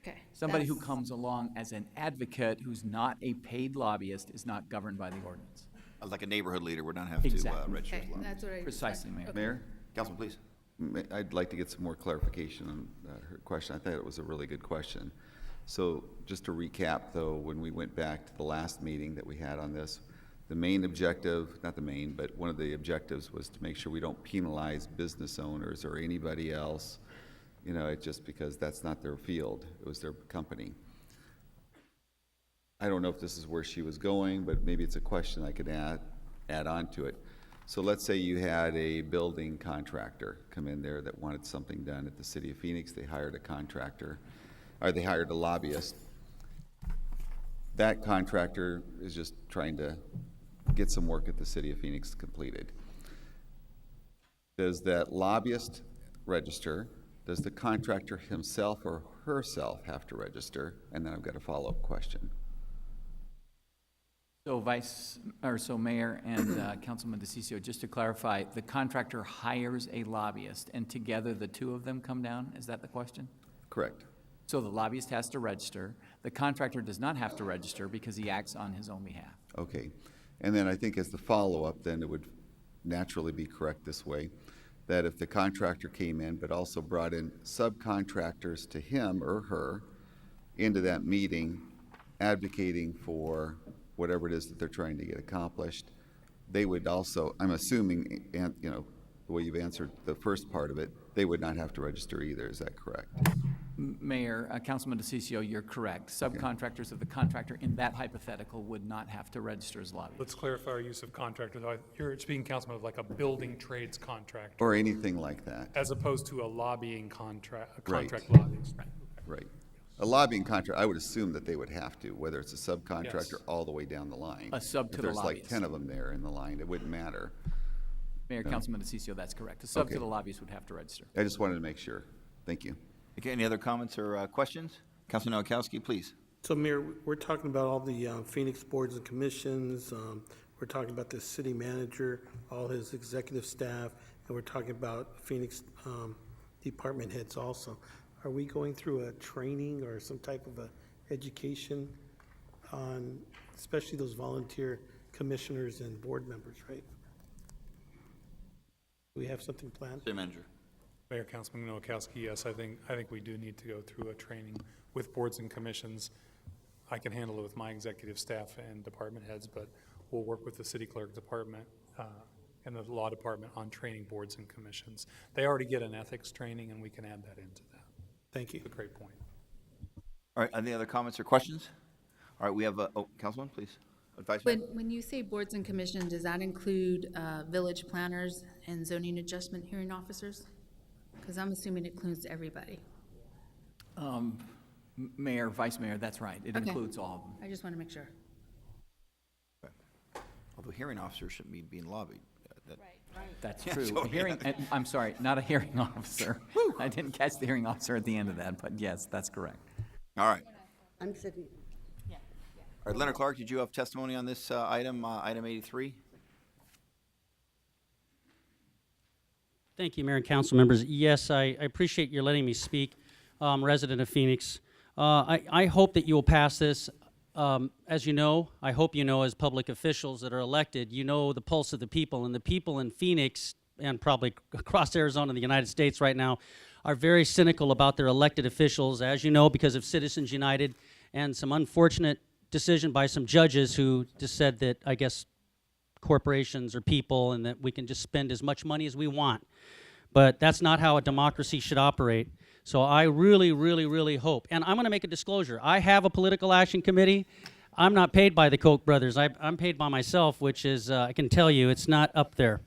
Okay. Somebody who comes along as an advocate who's not a paid lobbyist is not governed by the ordinance. Like a neighborhood leader would not have to Exactly. register as Okay, well. that's what I. Precisely, Mayor. Mayor? Councilman, please. I'd like to get some more clarification on her question. I thought it was a really good question. So just to recap, though, when we went back to the last meeting that we had on this, the main objective, not the main, but one of the objectives was to make sure we don't penalize business owners or anybody else, just because that's not their field. It was their company. I don't know if this is where she was going, but maybe it's a question I could add on to it. So let's say you had a building contractor come in there that wanted something done at the city of Phoenix. They hired a contractor, or they hired a lobbyist. That contractor is just trying to get some work at the city of Phoenix completed. Does that lobbyist register? Does the contractor himself or herself have to register? And then I've got a follow-up question. So Mayor and Councilman DeCiccio, just to clarify, the contractor hires a lobbyist, and together the two of them come down? Is that the question? Correct. So the lobbyist has to register. The contractor does not have to register because he acts on his own behalf. Okay. And then I think as the follow-up, then it would naturally be correct this way, that if the contractor came in but also brought in subcontractors to him or her into that meeting advocating for whatever it is that they're trying to get accomplished, they would also, I'm assuming, and you know, the way you've answered the first part of it, they would not have to register either. Is that correct? Mayor, Councilman DeCiccio, you're correct. Subcontractors of the contractor in that hypothetical would not have to register as lobbyists. Let's clarify our use of contractors. You're speaking, Councilman, of like a building trades contractor, Or anything like that. as opposed to a lobbying contract, a Right. contract lobbyist. Right. A lobbying contract, I would assume that they would have to, whether it's a subcontractor Yes. all the way down the line. A sub to If the there's like lobbyist. 10 of them there in the line, it wouldn't matter. Mayor, No. Councilman DeCiccio, that's correct. A sub Okay. to the lobbyist would have to register. I just wanted to make sure. Thank you. Okay, any other comments or questions? Councilman Nowakowski, please. So, Mayor, we're talking about all the Phoenix boards and commissions. We're talking about the city manager, all his executive staff, and we're talking about Phoenix department heads also. Are we going through a training or some type of a education on, especially those volunteer commissioners and board members, right? Do we have something planned? City Manager. Mayor, Councilman Nowakowski, yes, I think we do need to go through a training with boards and commissions. I can handle it with my executive staff and department heads, but we'll work with the city clerk department and the law department on training boards and commissions. They already get an ethics training, and we can add that into that. Thank you. That's a great point. All right, any other comments or questions? All right, we have, Councilman, please. Vice Mayor. When you say boards and commissions, does that include village planners and zoning adjustment hearing officers? Because I'm assuming it includes everybody. Mayor, Vice Mayor, that's right. It Okay. includes all of them. I just want to make sure. Although hearing officers shouldn't be being lobbied. That's Yeah, true. so, A hearing, yeah. I'm sorry, not a hearing officer. I didn't catch the hearing officer at the end of that, but yes, that's correct. All right. I'm sitting, All right, Leonard Clark, did you have testimony on this item, item 83? Thank you, Mayor and council members. Yes, I appreciate your letting me speak. Resident of Phoenix. I hope that you will pass this. As you know, I hope you know as public officials that are elected, you know the pulse of the people, and the people in Phoenix and probably across Arizona and the United States right now are very cynical about their elected officials, as you know, because of Citizens United and some unfortunate decision by some judges who just said that, I guess, corporations are people and that we can just spend as much money as we want. But that's not how a democracy should operate. So I really, really, really hope, and I'm going to make a disclosure. I have a political action committee. I'm not paid by the Koch brothers. I'm paid by myself, which is, I can tell you, it's not up there.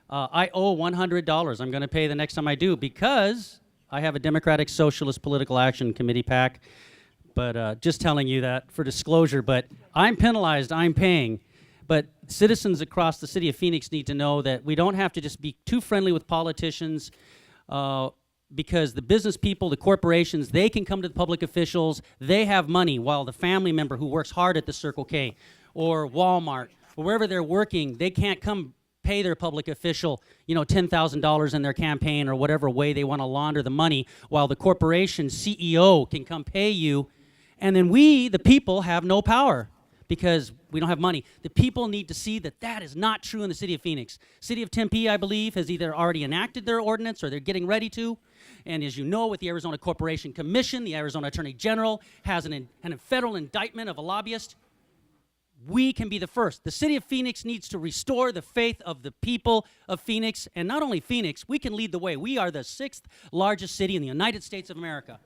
I owe $100. I'm going to pay the next time I do because I have a Democratic Socialist Political Action Committee PAC. But just telling you that for disclosure. But I'm penalized. I'm paying. But citizens across the city of Phoenix need to know that we don't have to just be too friendly with politicians because the business people, the corporations, they can come to the public officials. They have money while the family member who works hard at the Circle K or Walmart or wherever they're working, they can't come pay their public official, $10,000 in their campaign or whatever way they want to launder the money while the corporation CEO can come pay you. And then we, the people, have no power because we don't have money. The people need to see that that is not true in the city of Phoenix. City of Tempe, I believe, has either already enacted their ordinance or they're getting ready to. And as you know, with the Arizona Corporation Commission, the Arizona Attorney General has a federal indictment of a lobbyist. We can be the first. The city of Phoenix needs to restore the faith of the people of Phoenix. And not only Phoenix, we can lead the way. We are the 6th largest city in the United States of America.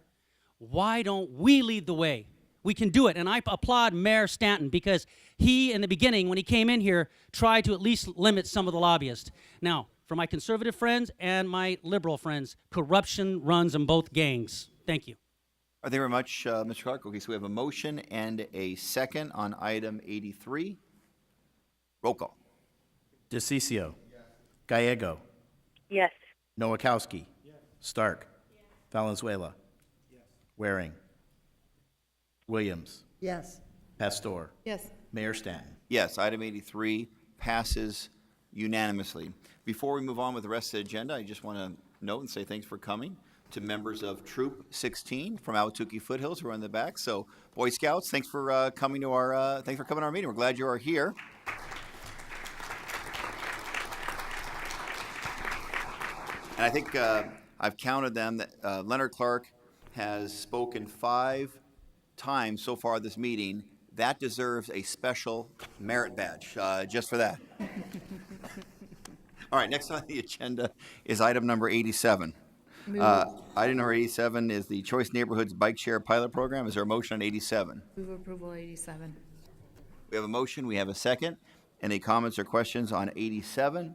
Why don't we lead the way? We can do it. And I applaud Mayor Stanton because he, in the beginning, when he came in here, tried to at least limit some of the lobbyists. Now, for my conservative friends and my liberal friends, corruption runs in both gangs. Thank you. Thank you very much, Mr. Clark. Okay, so we have a motion and a second on item 83. Roll call. DeCiccio. Gallego. Yes. Nowakowski. Stark. Valenzuela. Waring. Williams. yes. Pastor. Yes. Mayor Stanton. Yes, item 83 passes unanimously. Before we move on with the rest of the agenda, I just want to note and say thanks for coming. to members of Troop 16 from Ahwatukee Foothills who are in the back. So, Boy Scouts, thanks for coming to our meeting. We're glad you are here. And I think I've counted them that Leonard Clark has spoken 5 times so far this meeting. That deserves a special merit badge just for that. All right, next on the agenda is item number 87. Item number 87 is the Choice Neighborhoods Bike Share Pilot Program. Is there a motion on 87? Move approval 87. We have a motion. We have a second. Any comments or questions on 87?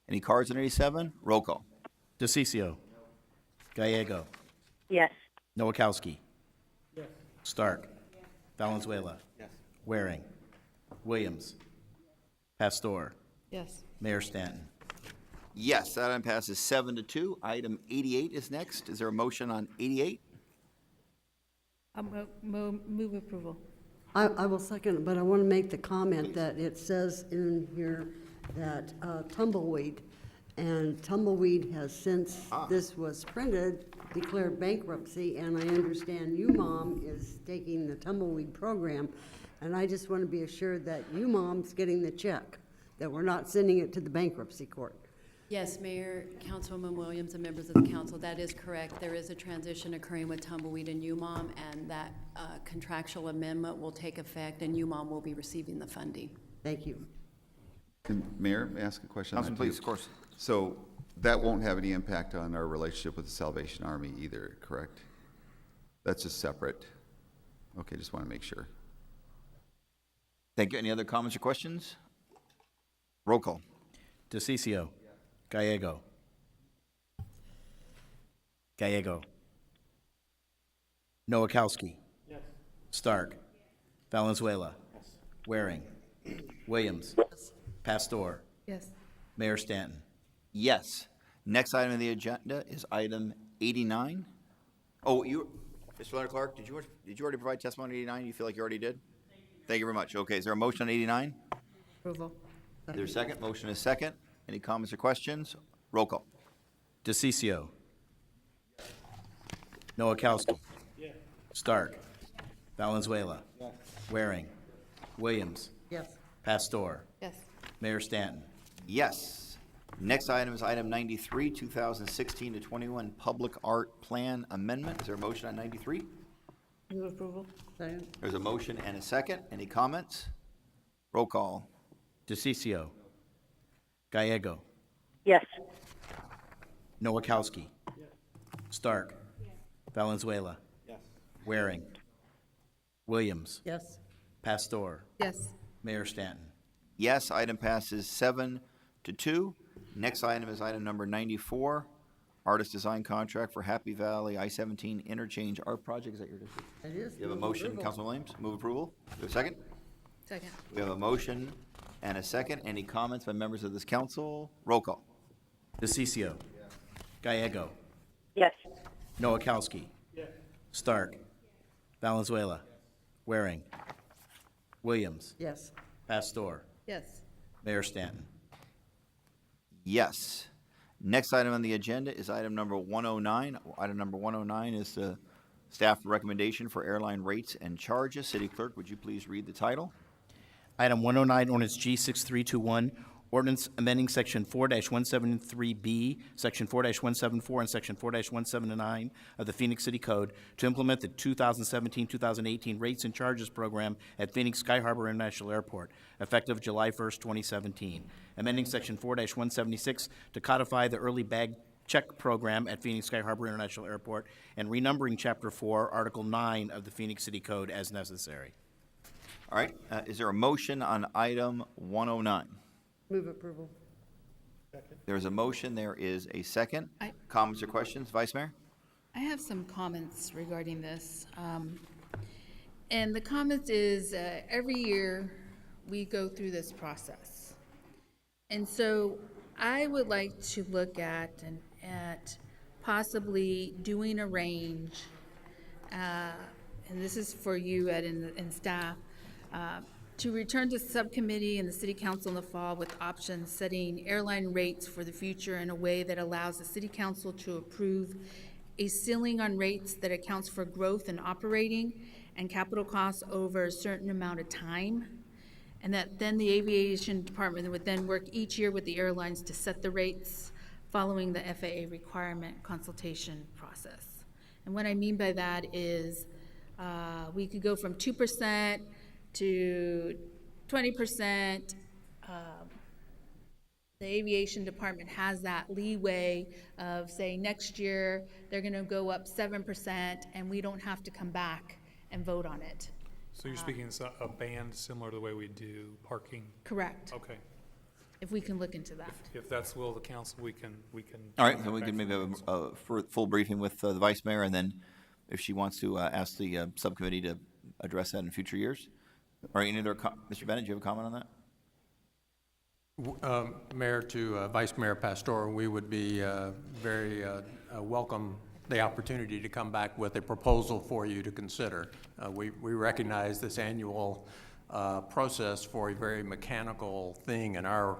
Any cards on 87? Roll call. DeCiccio. Gallego. Yes. Nowakowski. Yes. Stark. Valenzuela. Yes. Waring. Williams. Pastor. Yes. Mayor Stanton. Yes, that item passes 7-2. Item 88 is next. Is there a motion on 88? Move approval. I will second it, but I want to make the comment that it says in here that Tumbleweed, and Tumbleweed has since this was printed declared bankruptcy, and I understand UMOM is taking the Tumbleweed program, and I just want to be assured that UMOM's getting the check, that we're not sending it to the bankruptcy court. Yes, Mayor, Councilwoman Williams, and members of the council, that is correct. There is a transition occurring with Tumbleweed and UMOM, and that contractual amendment will take effect, and UMOM will be receiving the funding. Thank you. And Mayor, may I ask a question? on Councilman, that, too? please, of course. So that won't have any impact on our relationship with the Salvation Army either, correct? That's just separate. Okay, just want to make sure. Thank you. Any other comments or questions? Roll call. DeCiccio. Gallego. Gallego. Nowakowski. Yes. Stark. Valenzuela. Yes. Waring. Williams. Yes. Pastor. Yes. Mayor Stanton. Yes. Next item on the agenda is item 89. Oh, Mr. Leonard Clark, did you already provide testimony on 89? You feel like you already did? Thank you very much. Okay, is there a motion on 89? Approval. Is there a second? Motion is second. Any comments or questions? Roll call. DeCiccio. Nowakowski. Yes. Stark. Valenzuela. Yes. Waring. Williams. Yes. Pastor. Yes. Mayor Stanton. Yes. Next item is item 93, 2016 to 21 Public Art Plan Amendment. Is there a motion on 93? Move approval. Second. There's a motion and a second. Any comments? Roll call. DeCiccio. Gallego. Yes. Nowakowski. Yes. Stark. Yes. Valenzuela. Yes. Waring. Williams. Yes. Pastor. Yes. Mayor Stanton. Yes, item passes 7-2. Next item is item number 94, Artist Design Contract for Happy Valley I-17 Interchange Art Project. Is that your district? It is. You have a motion, Councilman Williams. Move approval. Do you have a second? Second. We have a motion and a second. Any comments by members of this council? Roll call. DeCiccio. Gallego. Yes. Nowakowski. Yes. Stark. Valenzuela. Waring. Williams. Yes. Pastor. Yes. Mayor Stanton. Yes. Next item on the agenda is item number 109. Item number 109 is the staff recommendation for airline rates and charges. City Clerk, would you please read the title? Item 109, ordinance G6321, ordinance amending section 4-173B, section 4-174, and section 4-179 of the Phoenix City Code to implement the 2017-2018 rates and charges program at Phoenix Sky Harbor International Airport, effective July 1st, 2017. Amending section 4-176 to codify the early bag check program at Phoenix Sky Harbor International Airport, and renumbering chapter 4, article 9 of the Phoenix City Code as necessary. All right. Is there a motion on item 109? Move approval. There's a motion. There is a second. Comments or questions, Vice Mayor? I have some comments regarding this. And the comment is every year we go through this process. And so I would like to look at possibly doing a range, and this is for you and staff, to return to subcommittee and the city council in the fall with options setting airline rates for the future in a way that allows the city council to approve a ceiling on rates that accounts for growth in operating and capital costs over a certain amount of time. And that then the aviation department would then work each year with the airlines to set the rates following the FAA requirement consultation process. And what I mean by that is we could go from 2% to 20%. The aviation department has that leeway of saying next year they're going to go up 7% and we don't have to come back and vote on it. So you're speaking as a band similar to the way we do parking? Correct. Okay. If we can look into that. If that's the will of the council, we can. All right, then we can maybe have a full briefing with the vice mayor, and then if she wants to ask the subcommittee to address that in future years. Or any other, Mr. Bennett, do you have a comment on that? Mayor to Vice Mayor Pastor, we would be very welcome the opportunity to come back with a proposal for you to consider. We recognize this annual process for a very mechanical thing in our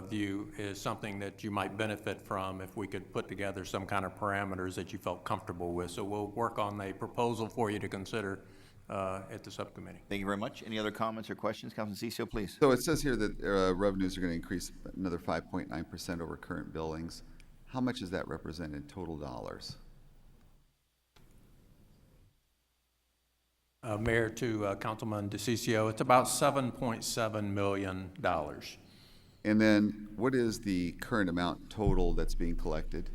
view is something that you might benefit from if we could put together some kind of parameters that you felt comfortable with. So we'll work on a proposal for you to consider at the subcommittee. Thank you very much. Any other comments or questions? Councilman Cicio, please. So it says here that revenues are going to increase another 5.9% over current billings. How much does that represent in total dollars? Mayor to Councilman DeCiccio, it's about $7.7 million. And then what is the current amount total that's being collected?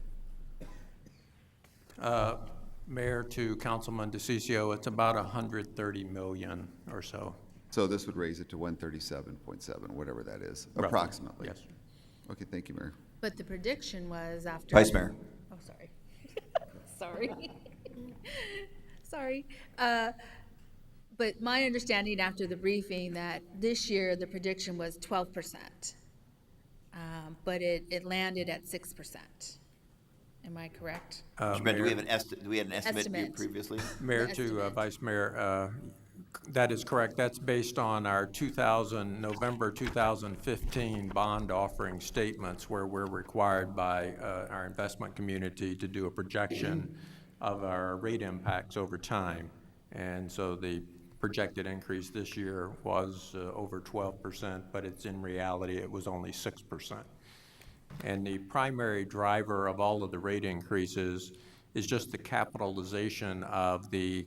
Mayor to Councilman DeCiccio, it's about 130 million or so. So this would raise it to 137.7, whatever that is, Roughly, approximately. yes. Okay, thank you, Mayor. But the prediction was after. Vice Mayor. Oh, sorry. Sorry. Sorry. But my understanding after the briefing that this year the prediction was 12%. But it landed at 6%. Am I correct? Mr. Bennett, do we have an estimate Estimate. previously? Mayor The to estimate. Vice Mayor, that is correct. That's based on our November 2015 bond offering statements where we're required by our investment community to do a projection of our rate impacts over time. And so the projected increase this year was over 12%, but it's in reality, it was only 6%. And the primary driver of all of the rate increases is just the capitalization of the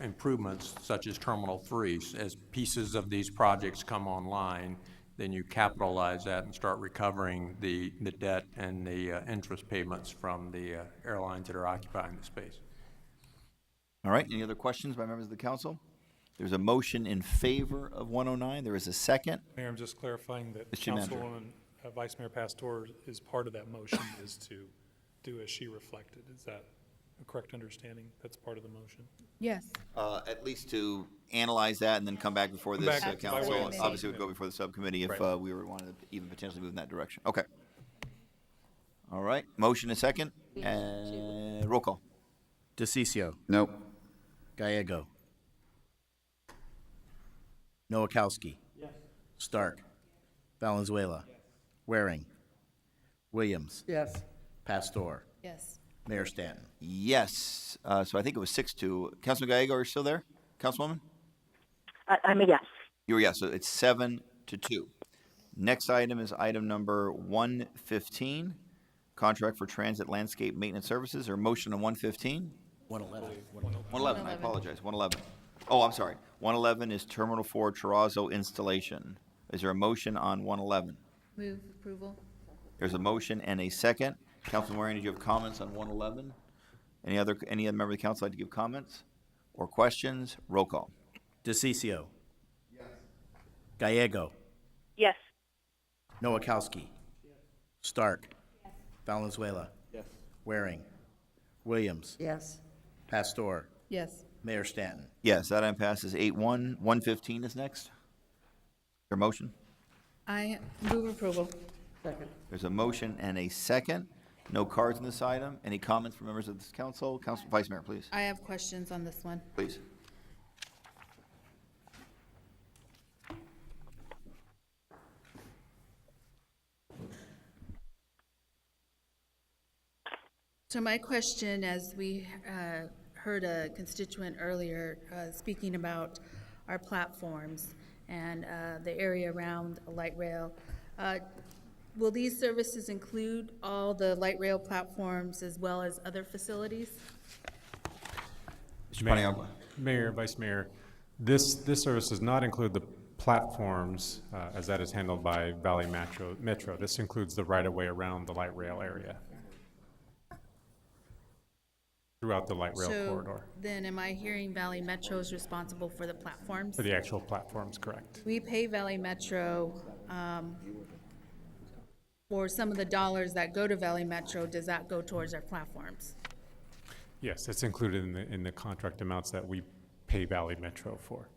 improvements such as Terminal 3. As pieces of these projects come online, then you capitalize that and start recovering the debt and the interest payments from the airlines that are occupying the space. All right, any other questions by members of the council? There's a motion in favor of 109. There is a second. Mayor, I'm just clarifying that Mr. Manager. Councilwoman Vice Mayor Pastor is part of that motion is to do as she reflected. Is that a correct understanding? That's part of the motion? Yes. At least to analyze that and then come back before Come this back by way council. of the Obviously, it would go before the subcommittee if Right. we were wanted to even potentially move in that direction. Okay. All right, motion and second, and roll call. DeCiccio. Nope. Gallego. Nowakowski. Yes. Stark. Valenzuela. Waring. Williams. Yes. Pastor. Yes. Mayor Stanton. Yes, so I think it was 6-2. Councilman Gallego, are you still there? Councilwoman? I'm a yes. You were yes, so it's 7-2. Next item is item number 115, contract for transit landscape maintenance services, or motion on 115? 111. 111, I apologize, 111. Oh, I'm sorry. 111 is Terminal 4 Terrazzo installation. Is there a motion on 111? Move approval. There's a motion and a second. Councilman Waring, did you have comments on 111? Any other member of the council like to give comments or questions? Roll call. DeCiccio. Yes. Gallego. Yes. Nowakowski. Stark. Valenzuela. Yes. Waring. Williams. Yes. Pastor. Yes. Mayor Stanton. Yes, that item passes 8-1. 115 is next. Your motion? I move approval. Second. There's a motion and a second. No cards in this item. Any comments from members of this council? Vice Mayor, please. I have questions on this one. Please. So my question, as we heard a constituent earlier speaking about our platforms and the area around a light rail, will these services include all the light rail platforms as well as other facilities? Mr. Mayor, Paniagua. Mayor, Vice Mayor, this service does not include the platforms, as that is handled by Valley Metro. This includes the right-of-way around the light rail area, throughout the light rail corridor. So then am I hearing Valley Metro is responsible for the platforms? For the actual platforms, correct. We pay Valley Metro for some of the dollars that go to Valley Metro. Does that go towards our platforms? Yes, it's included in the contract amounts that we pay Valley Metro for.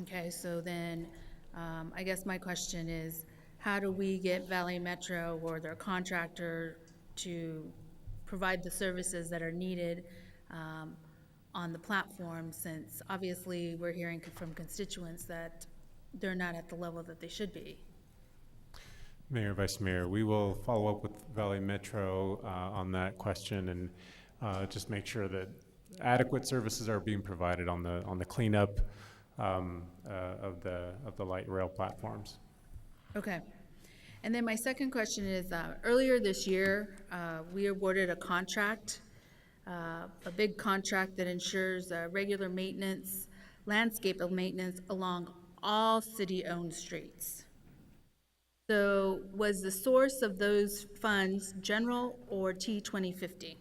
Okay, so then I guess my question is, how do we get Valley Metro or their contractor to provide the services that are needed on the platform, since obviously we're hearing from constituents that they're not at the level that they should be? Mayor, Vice Mayor, we will follow up with Valley Metro on that question and just make sure that adequate services are being provided on the cleanup of the light rail platforms. Okay. And then my second question is, earlier this year, we awarded a contract, a big contract that ensures regular maintenance, landscape maintenance along all city-owned streets. So was the source of those funds general or T2050?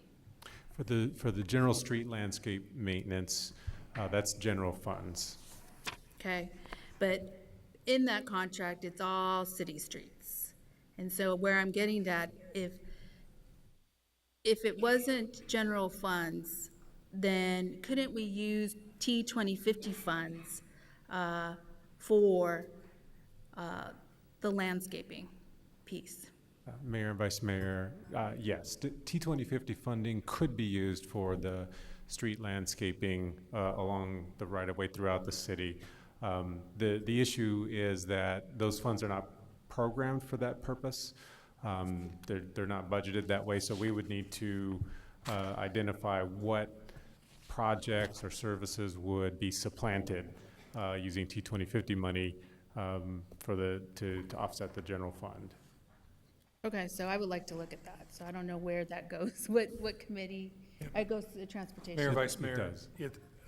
For the general street landscape maintenance, that's general funds. Okay, but in that contract, it's all city streets. And so where I'm getting that, if it wasn't general funds, then couldn't we use T2050 funds for the landscaping piece? Mayor and Vice Mayor, yes, T2050 funding could be used for the street landscaping along the right-of-way throughout the city. The issue is that those funds are not programmed for that purpose. They're not budgeted that way, so we would need to identify what projects or services would be supplanted using T2050 money to offset the general fund. Okay, so I would like to look at that. So I don't know where that goes. What committee? It goes to the transportation. Mayor, Vice It Mayor, does.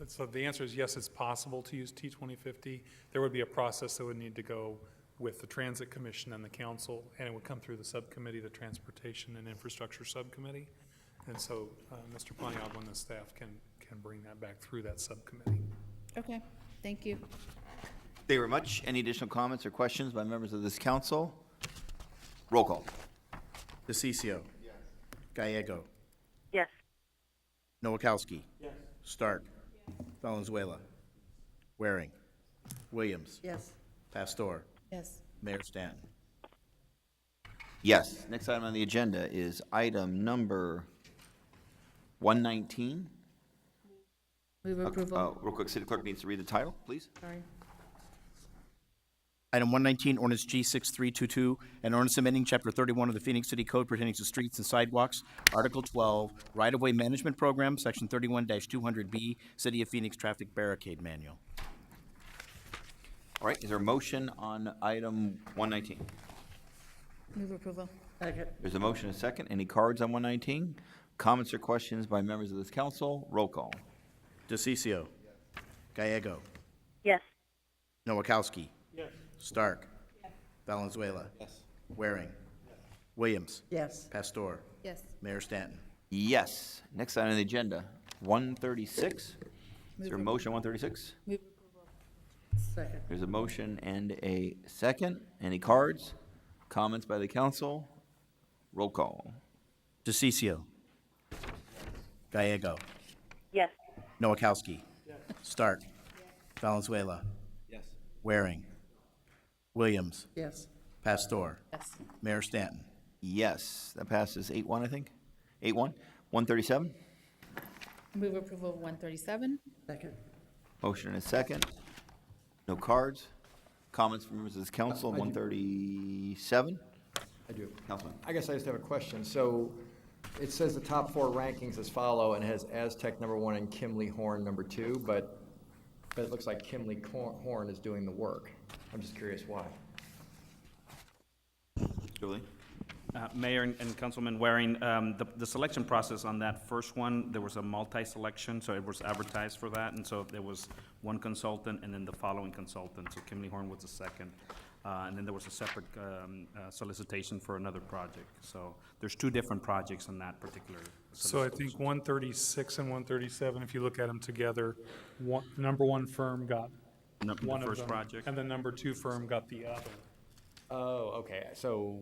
so the answer is yes, it's possible to use T2050. There would be a process that would need to go with the Transit Commission and the council, and it would come through the subcommittee, the Transportation and Infrastructure Subcommittee. And so Mr. Paniagua and the staff can bring that back through that subcommittee. Okay, thank you. Thank you very much. Any additional comments or questions by members of this council? Roll call. DeCiccio. Yes. Gallego. Yes. Nowakowski. Yes. Stark. Valenzuela. Waring. Williams. Yes. Pastor. Yes. Mayor Stanton. Yes. Next item on the agenda is item number 119. Move approval. Real quick, City Clerk needs to read the title, please. Sorry. Item 119, ordinance G6322, an ordinance amending Chapter 31 of the Phoenix City Code pertaining to streets and sidewalks, Article 12, right-of-way management program, Section 31-200B, City of Phoenix Traffic Barricade Manual. All right, is there a motion on item 119? Move approval. There's a motion and a second. Any cards on 119? Comments or questions by members of this council? Roll call. DeCiccio. Gallego. Yes. Nowakowski. Yes. Stark. Yes. Valenzuela. Yes. Waring. Yes. Williams. Yes. Pastor. Yes. Mayor Stanton. Yes. Next item on the agenda, 136. Is there a motion on 136? Move Second. There's a motion and a second. Any cards? Comments by the council? Roll call. DeCiccio. Gallego. Yes. Nowakowski. Yes. Stark. Yes. Valenzuela. Yes. Waring. Williams. Yes. Pastor. Yes. Mayor Stanton. Yes. That passes 8-1, I think. 8-1. 137. Move approval of 137. Second. Motion and a second. No cards. Comments from members of this council, 137? I do. Councilman. I guess I just have a question. So it says the top 4 rankings as follow, and has Aztec number 1 and Kimley Horn number 2, but it looks like Kimley Horn is doing the work. I'm just curious why. Julie? Mayor and Councilman Waring, the selection process on that first one, there was a multi-selection, so it was advertised for that, and so there was one consultant and then the following consultant, so Kimley Horn was the second. And then there was a separate solicitation for another project. So there's 2 different projects on that particular So I think 136 and 137, if you look at them together, number 1 firm got one the of first them, project. and the number 2 firm got the other. Oh, okay, so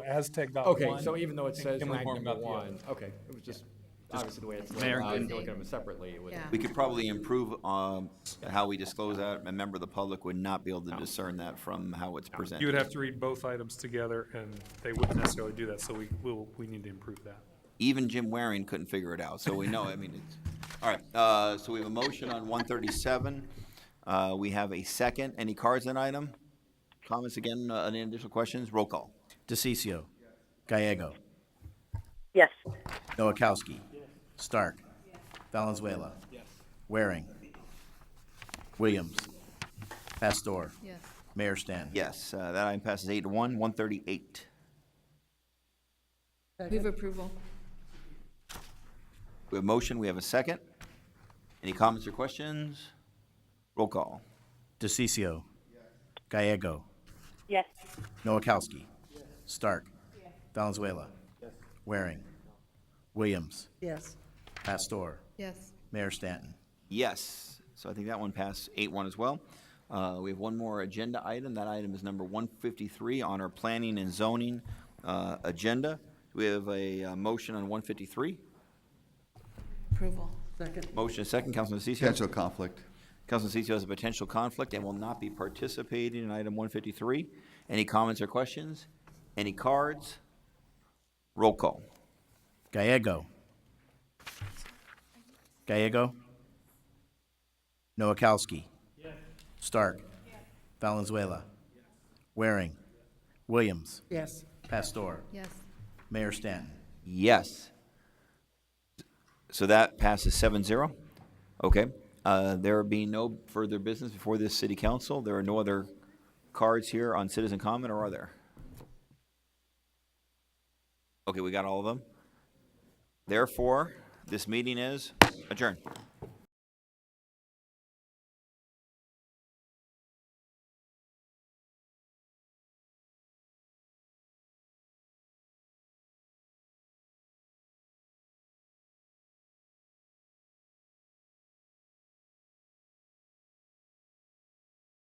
Aztec got okay, one. so even though it and says Kimley ranked Horn number got the other. 1, okay, it was just obviously the way it's Mayor, laid out, if and- you look at them separately, it would. Yeah. We could probably improve how we disclose that. A member of the public would not be able to discern that from how it's presented. You would have to read both items together, and they wouldn't necessarily do that, so we need to improve that. Even Jim Waring couldn't figure it out, so we know, I mean, it's, all right, so we have a motion on 137. We have a second. Any cards on item? Comments again, any additional questions? Roll call. DeCiccio. Gallego. Yes. Noakowski. Stark. Valenzuela. Waring. Williams. Pastor. Yes. Mayor Stanton. Yes, that item passes 8 to 1. 138. Move approval. We have a motion, we have a second. Any comments or questions? Roll call. DeCiccio. Gallego. Yes. Noakowski. Stark. Valenzuela. Waring. Williams. Yes. Pastor. Yes. Mayor Stanton. Yes, so I think that one passed 8-1 as well. We have one more agenda item. That item is number 153 on our planning and zoning agenda. We have a motion on 153. Approval. Second. Motion is second. Councilman Cicio. Potential conflict. Councilman Cicio has a potential conflict and will not be participating in item 153. Any comments or questions? Any cards? Roll call. Gallego. Gallego. Noakowski. Stark. Valenzuela. Waring. Williams. Yes. Pastor. Yes. Mayor Stanton. Yes. So that passes 7-0. Okay. There being no further business before this city council, there are no other cards here on citizen comment, or are there? Okay, we got all of them. Therefore, this meeting is adjourned.